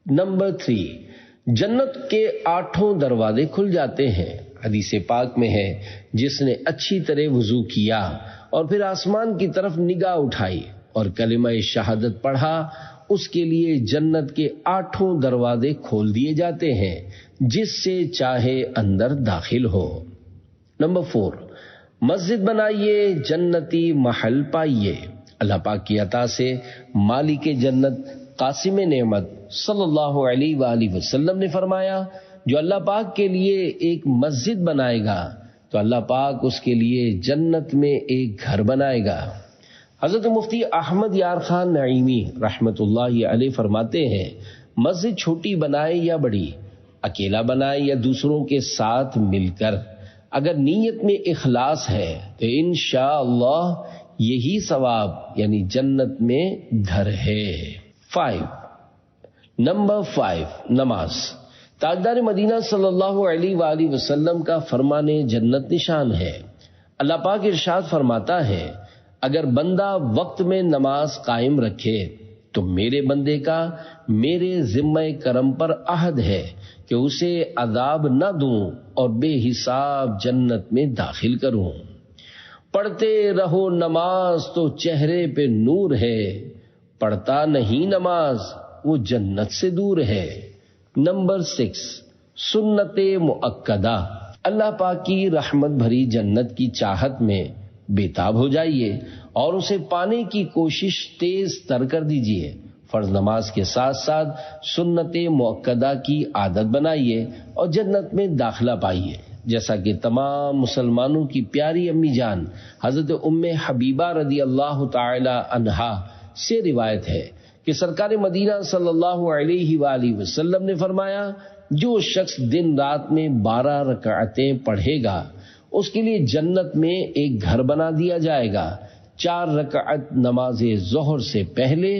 نمبر 3، جنت کے 8 دروازے کھل جاتے ہیں۔ حدیث پاک میں ہے، جس نے اچھی طرح وضو کیا اور پھر آسمان کی طرف نگاہ اٹھائی اور کلمہ شہادت پڑھا، اس کے لیے جنت کے 8 دروازے کھول دیے جاتے ہیں، جس سے چاہے اندر داخل ہو۔ نمبر 4، مسجد بنائیے جنتی محل پائیے۔ اللہ پاک کی عطا سے مالک جنت قاسم نعمت صلی اللہ علیہ وآلہ وسلم نے فرمایا، جو اللہ پاک کے لیے ایک مسجد بنائے گا تو اللہ پاک اس کے لیے جنت میں ایک گھر بنائے گا۔ حضرت مفتی احمد یار خان نعیمی رحمت اللہ علیہ فرماتے ہیں، مسجد چھوٹی بنائے یا بڑی، اکیلا بنائے یا دوسروں کے ساتھ مل کر، اگر نیت میں اخلاص ہے تو انشاءاللہ یہی ثواب یعنی جنت میں گھر ہے۔ 5، نمبر 5، نماز۔ تاجدار مدینہ صلی اللہ علیہ وآلہ وسلم کا فرمان جنت نشان ہے۔ اللہ پاک ارشاد فرماتا ہے، اگر بندہ وقت میں نماز قائم رکھے تو میرے بندے کا میرے ذمہ کرم پر عہد ہے کہ اسے عذاب نہ دوں اور بے حساب جنت میں داخل کروں۔ پڑھتے رہو نماز تو چہرے پہ نور ہے، پڑھتا نہیں نماز وہ جنت سے دور ہے۔ نمبر 6، سنت مؤکدہ۔ اللہ پاک کی رحمت بھری جنت کی چاہت میں بےتاب ہو جائیے اور اسے پانے کی کوشش تیز تر کر دیجیے۔ فرض نماز کے ساتھ ساتھ سنت مؤکدہ کی عادت بنائیے اور جنت میں داخلہ پائیے، جیسا کہ تمام مسلمانوں کی پیاری امی جان حضرت ام حبیبہ رضی اللہ تعالی عنہا سے روایت ہے کہ سرکار مدینہ صلی اللہ علیہ وآلہ وسلم نے فرمایا، جو شخص دن رات میں 12 رکعتیں پڑھے گا اس کے لیے جنت میں ایک گھر بنا دیا جائے گا۔ 4 رکعت نماز ظہر سے پہلے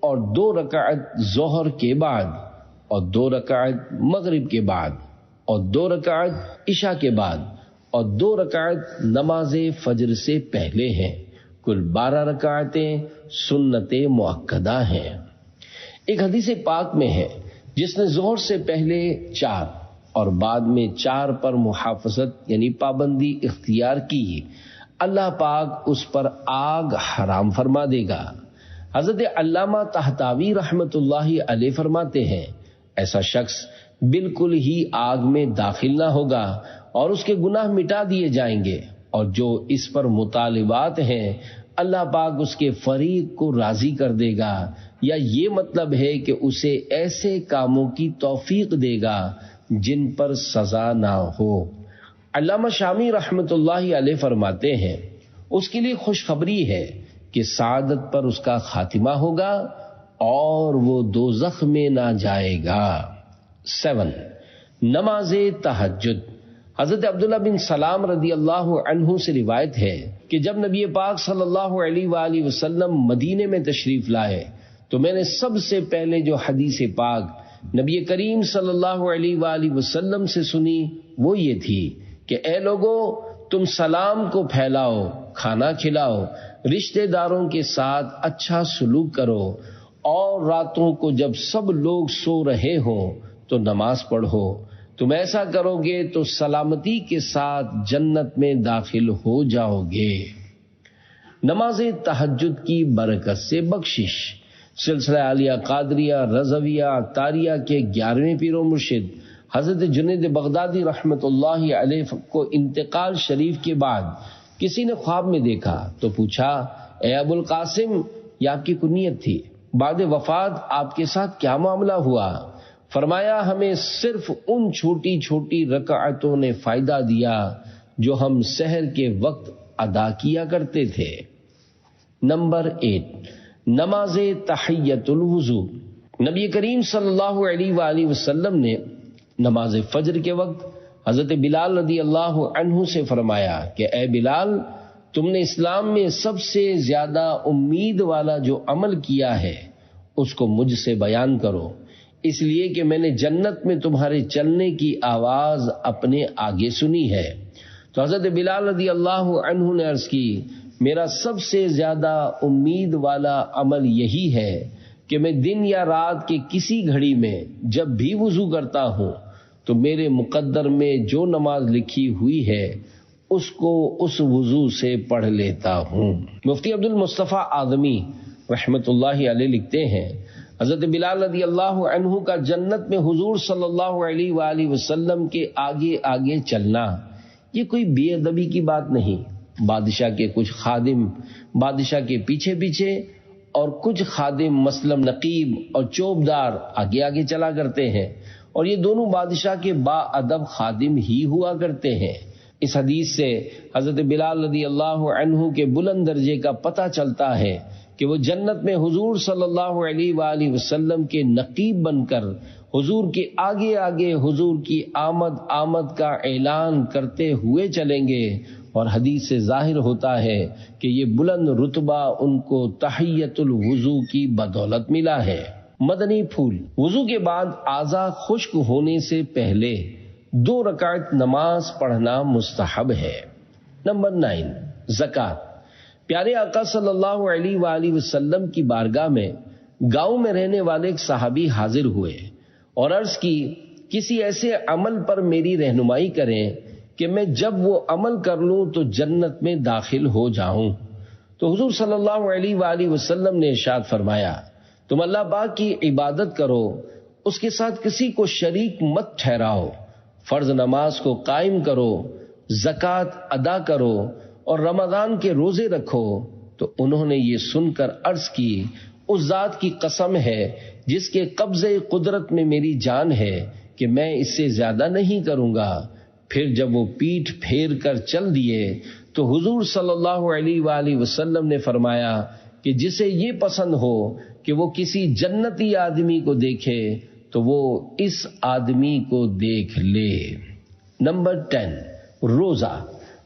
اور 2 رکعت ظہر کے بعد اور 2 رکعت مغرب کے بعد اور 2 رکعت عشاء کے بعد اور 2 رکعت نماز فجر سے پہلے ہیں۔ کل 12 رکعتیں سنت مؤکدہ ہیں۔ ایک حدیث پاک میں ہے، جس نے ظہر سے پہلے 4 اور بعد میں 4 پر محافظت یعنی پابندی اختیار کی، اللہ پاک اس پر آگ حرام فرما دے گا۔ حضرت علامہ طحطاوی رحمت اللہ علیہ فرماتے ہیں، ایسا شخص بالکل ہی آگ میں داخل نہ ہوگا اور اس کے گناہ مٹا دیے جائیں گے، اور جو اس پر مطالبات ہیں اللہ پاک اس کے فریق کو راضی کر دے گا، یا یہ مطلب ہے کہ اسے ایسے کاموں کی توفیق دے گا جن پر سزا نہ ہو۔ علامہ شامی رحمت اللہ علیہ فرماتے ہیں، اس کے لیے خوشخبری ہے کہ سعادت پر اس کا خاتمہ ہوگا اور وہ دوزخ میں نہ جائے گا۔ 7، نماز تہجد۔ حضرت عبداللہ بن سلام رضی اللہ عنہ سے روایت ہے کہ جب نبی پاک صلی اللہ علیہ وآلہ وسلم مدینے میں تشریف لائے تو میں نے سب سے پہلے جو حدیث پاک نبی کریم صلی اللہ علیہ وآلہ وسلم سے سنی وہ یہ تھی کہ اے لوگو، تم سلام کو پھیلاؤ، کھانا کھلاؤ، رشتہ داروں کے ساتھ اچھا سلوک کرو، اور راتوں کو جب سب لوگ سو رہے ہوں تو نماز پڑھو۔ تم ایسا کرو گے تو سلامتی کے ساتھ جنت میں داخل ہو جاؤ گے۔ نماز تہجد کی برکت سے بخشش۔ سلسلہ عالیہ قادریہ رضویہ تاریہ کے 11ویں پیر و مرشد حضرت جنید بغدادی رحمت اللہ علیہ کو انتقال شریف کے بعد کسی نے خواب میں دیکھا تو پوچھا، اے ابو القاسم، یہ آپ کی کنیت تھی، بعد وفات آپ کے ساتھ کیا معاملہ ہوا؟ فرمایا، ہمیں صرف ان چھوٹی چھوٹی رکعتوں نے فائدہ دیا جو ہم سحر کے وقت ادا کیا کرتے تھے۔ نمبر 8، نماز تحیۃ الوضو۔ نبی کریم صلی اللہ علیہ وآلہ وسلم نے نماز فجر کے وقت حضرت بلال رضی اللہ عنہ سے فرمایا کہ اے بلال، تم نے اسلام میں سب سے زیادہ امید والا جو عمل کیا ہے اس کو مجھ سے بیان کرو، اس لیے کہ میں نے جنت میں تمہارے چلنے کی آواز اپنے آگے سنی ہے۔ تو حضرت بلال رضی اللہ عنہ نے عرض کی، میرا سب سے زیادہ امید والا عمل یہی ہے کہ میں دن یا رات کے کسی گھڑی میں جب بھی وضو کرتا ہوں تو میرے مقدر میں جو نماز لکھی ہوئی ہے اس کو اس وضو سے پڑھ لیتا ہوں۔ مفتی عبد المصطفیٰ اعظمی رحمت اللہ علیہ لکھتے ہیں، حضرت بلال رضی اللہ عنہ کا جنت میں حضور صلی اللہ علیہ وآلہ وسلم کے آگے آگے چلنا یہ کوئی بے ادبی کی بات نہیں۔ بادشاہ کے کچھ خادم بادشاہ کے پیچھے پیچھے اور کچھ خادم مثلاً نقیب اور چوبدار آگے آگے چلا کرتے ہیں، اور یہ دونوں بادشاہ کے با ادب خادم ہی ہوا کرتے ہیں۔ اس حدیث سے حضرت بلال رضی اللہ عنہ کے بلند درجے کا پتہ چلتا ہے کہ وہ جنت میں حضور صلی اللہ علیہ وآلہ وسلم کے نقیب بن کر حضور کے آگے آگے حضور کی آمد کا اعلان کرتے ہوئے چلیں گے، اور حدیث سے ظاہر ہوتا ہے کہ یہ بلند رتبہ ان کو تحیت الوضو کی بدولت ملا ہے۔ مدنی پھول، وضو کے بعد اعضاء خشک ہونے سے پہلے 2 رکعت نماز پڑھنا مستحب ہے۔ نمبر 9، زکوٰۃ۔ پیارے آقا صلی اللہ علیہ وآلہ وسلم کی بارگاہ میں گاؤں میں رہنے والے ایک صحابی حاضر ہوئے اور عرض کی، کسی ایسے عمل پر میری رہنمائی کریں کہ میں جب وہ عمل کر لوں تو جنت میں داخل ہو جاؤں۔ تو حضور صلی اللہ علیہ وآلہ وسلم نے ارشاد فرمایا، تم اللہ پاک کی عبادت کرو، اس کے ساتھ کسی کو شریک مت ٹھہراؤ، فرض نماز کو قائم کرو، زکوٰۃ ادا کرو اور رمضان کے روزے رکھو۔ تو انہوں نے یہ سن کر عرض کی، اس ذات کی قسم ہے جس کے قبضے قدرت میں میری جان ہے کہ میں اس سے زیادہ نہیں کروں گا۔ پھر جب وہ پیٹھ پھیر کر چل دیے تو حضور صلی اللہ علیہ وآلہ وسلم نے فرمایا کہ جسے یہ پسند ہو کہ وہ کسی جنتی آدمی کو دیکھے تو وہ اس آدمی کو دیکھ لے۔ نمبر 10، روزہ۔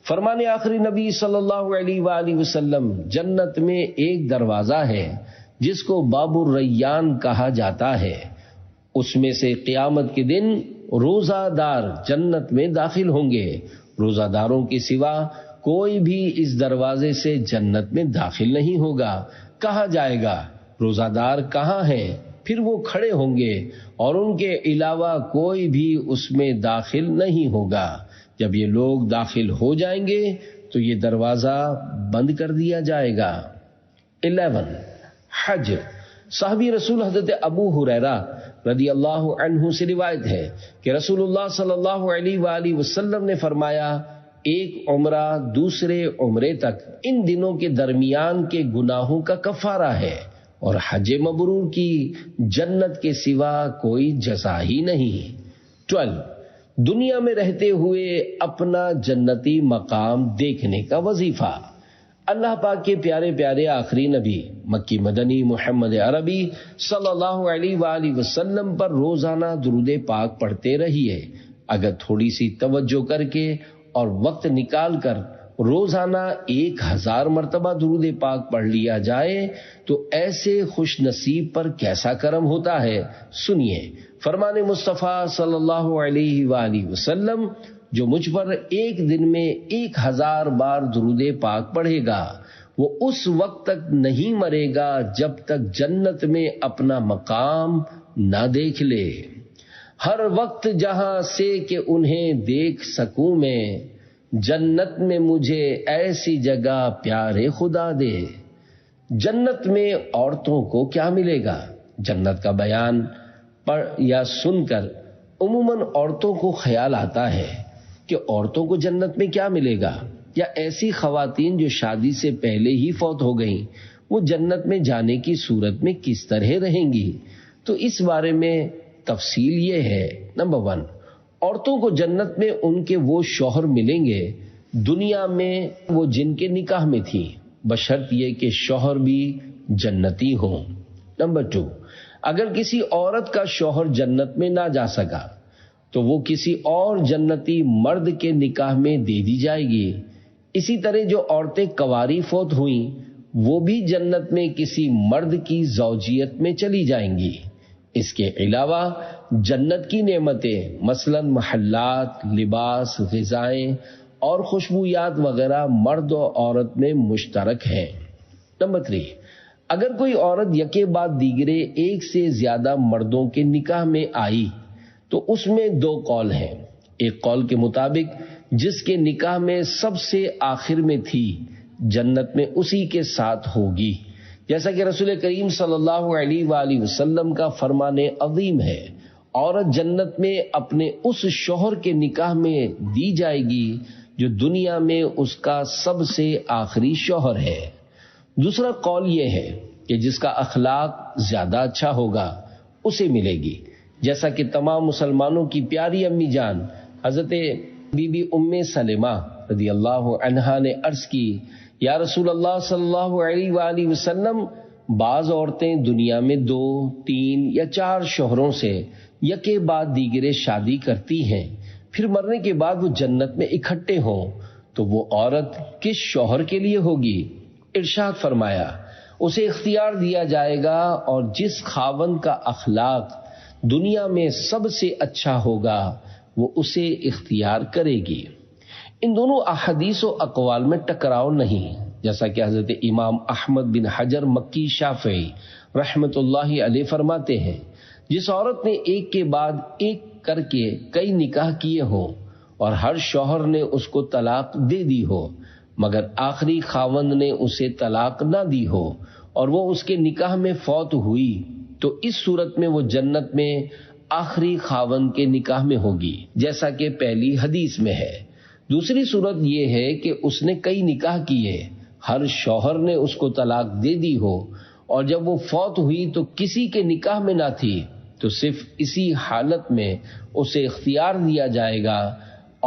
فرمان آخری نبی صلی اللہ علیہ وآلہ وسلم، جنت میں ایک دروازہ ہے جس کو باب الریان کہا جاتا ہے، اس میں سے قیامت کے دن روزہ دار جنت میں داخل ہوں گے۔ روزہ داروں کے سوا کوئی بھی اس دروازے سے جنت میں داخل نہیں ہوگا۔ کہا جائے گا، روزہ دار کہاں ہیں؟ پھر وہ کھڑے ہوں گے اور ان کے علاوہ کوئی بھی اس میں داخل نہیں ہوگا۔ جب یہ لوگ داخل ہو جائیں گے تو یہ دروازہ بند کر دیا جائے گا۔ 11، حج۔ صحابی رسول حضرت ابو ہریرہ رضی اللہ عنہ سے روایت ہے کہ رسول اللہ صلی اللہ علیہ وآلہ وسلم نے فرمایا، ایک عمرہ دوسرے عمرے تک ان دنوں کے درمیان کے گناہوں کا کفارہ ہے، اور حج مبرور کی جنت کے سوا کوئی جزا ہی نہیں۔ 12، دنیا میں رہتے ہوئے اپنا جنتی مقام دیکھنے کا وظیفہ۔ اللہ پاک کے پیارے پیارے آخری نبی مکی مدنی محمد عربی صلی اللہ علیہ وآلہ وسلم پر روزانہ درود پاک پڑھتے رہیے۔ اگر تھوڑی سی توجہ کر کے اور وقت نکال کر روزانہ 1000 مرتبہ درود پاک پڑھ لیا جائے تو ایسے خوش نصیب پر کیسا کرم ہوتا ہے۔ سنیے فرمان مصطفیٰ صلی اللہ علیہ وآلہ وسلم، جو مجھ پر ایک دن میں 1000 بار درود پاک پڑھے گا وہ اس وقت تک نہیں مرے گا جب تک جنت میں اپنا مقام نہ دیکھ لے۔ ہر وقت جہاں سے کہ انہیں دیکھ سکوں میں، جنت میں مجھے ایسی جگہ پیارے خدا دے۔ جنت میں عورتوں کو کیا ملے گا؟ جنت کا بیان پڑھ یا سن کر عموماً عورتوں کو خیال آتا ہے کہ عورتوں کو جنت میں کیا ملے گا، یا ایسی خواتین جو شادی سے پہلے ہی فوت ہو گئیں وہ جنت میں جانے کی صورت میں کس طرح رہیں گی؟ تو اس بارے میں تفصیل یہ ہے۔ نمبر 1، عورتوں کو جنت میں ان کے وہ شوہر ملیں گے دنیا میں وہ جن کے نکاح میں تھی، بشرط یہ کہ شوہر بھی جنتی ہوں۔ نمبر 2، اگر کسی عورت کا شوہر جنت میں نہ جا سکا تو وہ کسی اور جنتی مرد کے نکاح میں دے دی جائے گی۔ اسی طرح جو عورتیں کنواری فوت ہوئیں وہ بھی جنت میں کسی مرد کی زوجیت میں چلی جائیں گی۔ اس کے علاوہ جنت کی نعمتیں مثلا محلات، لباس، غذائیں اور خوشبویات وغیرہ مرد و عورت میں مشترک ہیں۔ نمبر 3، اگر کوئی عورت یکے بعد دیگرے ایک سے زیادہ مردوں کے نکاح میں آئی تو اس میں 2 قول ہیں۔ ایک قول کے مطابق جس کے نکاح میں سب سے آخر میں تھی جنت میں اسی کے ساتھ ہوگی، جیسا کہ رسول کریم صلی اللہ علیہ وآلہ وسلم کا فرمان عظیم ہے، عورت جنت میں اپنے اس شوہر کے نکاح میں دی جائے گی جو دنیا میں اس کا سب سے آخری شوہر ہے۔ دوسرا قول یہ ہے کہ جس کا اخلاق زیادہ اچھا ہوگا اسے ملے گی، جیسا کہ تمام مسلمانوں کی پیاری امی جان حضرت بی بی ام سلمہ رضی اللہ عنہا نے عرض کی، یا رسول اللہ صلی اللہ علیہ وآلہ وسلم، بعض عورتیں دنیا میں 2، 3 یا 4 شوہروں سے یکے بعد دیگرے شادی کرتی ہیں، پھر مرنے کے بعد وہ جنت میں اکٹھے ہوں تو وہ عورت کس شوہر کے لیے ہوگی؟ ارشاد فرمایا اسے اختیار دیا جائے گا، اور جس خاوند کا اخلاق دنیا میں سب سے اچھا ہوگا وہ اسے اختیار کرے گی۔ ان دونوں احادیث و اقوال میں ٹکراؤ نہیں، جیسا کہ حضرت امام احمد بن حجر مکی شافعی رحمت اللہ علیہ فرماتے ہیں، جس عورت نے ایک کے بعد ایک کر کے کئی نکاح کیے ہوں اور ہر شوہر نے اس کو طلاق دے دی ہو مگر آخری خاوند نے اسے طلاق نہ دی ہو اور وہ اس کے نکاح میں فوت ہوئی، تو اس صورت میں وہ جنت میں آخری خاوند کے نکاح میں ہوگی، جیسا کہ پہلی حدیث میں ہے۔ دوسری صورت یہ ہے کہ اس نے کئی نکاح کیے، ہر شوہر نے اس کو طلاق دے دی ہو اور جب وہ فوت ہوئی تو کسی کے نکاح میں نہ تھی، تو صرف اسی حالت میں اسے اختیار دیا جائے گا،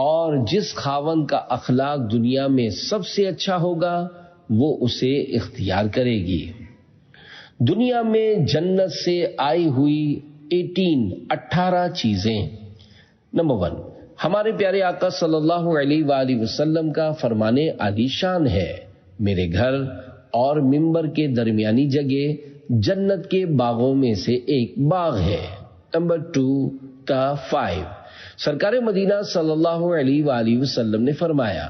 اور جس خاوند کا اخلاق دنیا میں سب سے اچھا ہوگا وہ اسے اختیار کرے گی۔ دنیا میں جنت سے آئی ہوئی 18 چیزیں۔ نمبر 1، ہمارے پیارے آقا صلی اللہ علیہ وآلہ وسلم کا فرمان عالی شان ہے، میرے گھر اور ممبر کے درمیانی جگہ جنت کے باغوں میں سے ایک باغ ہے۔ نمبر 2 تا 5، سرکار مدینہ صلی اللہ علیہ وآلہ وسلم نے فرمایا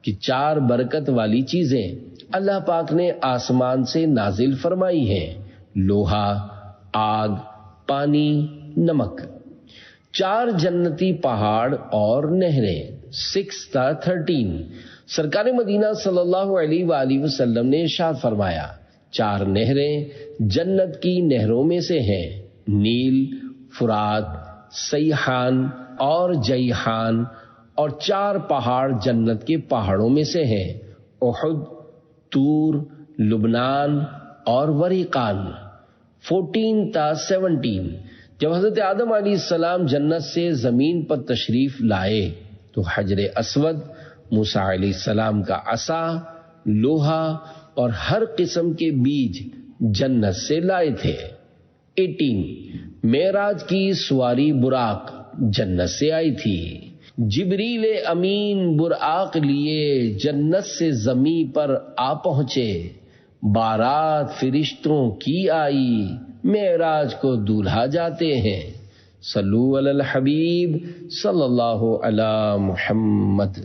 کہ 4 برکت والی چیزیں اللہ پاک نے آسمان سے نازل فرمائی ہیں، لوہا، آگ، پانی، نمک۔ 4 جنتی پہاڑ اور نہریں۔ 6 تا 13، سرکار مدینہ صلی اللہ علیہ وآلہ وسلم نے ارشاد فرمایا 4 نہریں جنت کی نہروں میں سے ہیں، نیل، فرات، سیحان اور جیحان، اور 4 پہاڑ جنت کے پہاڑوں میں سے ہیں، احد، طور، لبنان اور وریقان۔ 14 تا 17، جب حضرت آدم علیہ السلام جنت سے زمین پر تشریف لائے تو حجر اسود، موسیٰ علیہ السلام کا عصا، لوہا اور ہر قسم کے بیج جنت سے لائے تھے۔ 18، معراج کی سواری براق جنت سے آئی تھی، جبریل امین براق لیے جنت سے زمین پر آ پہنچے، بارات فرشتوں کی آئی، معراج کو دولہا جاتے ہیں۔ صلو علی الحبیب صلی اللہ علی محمد۔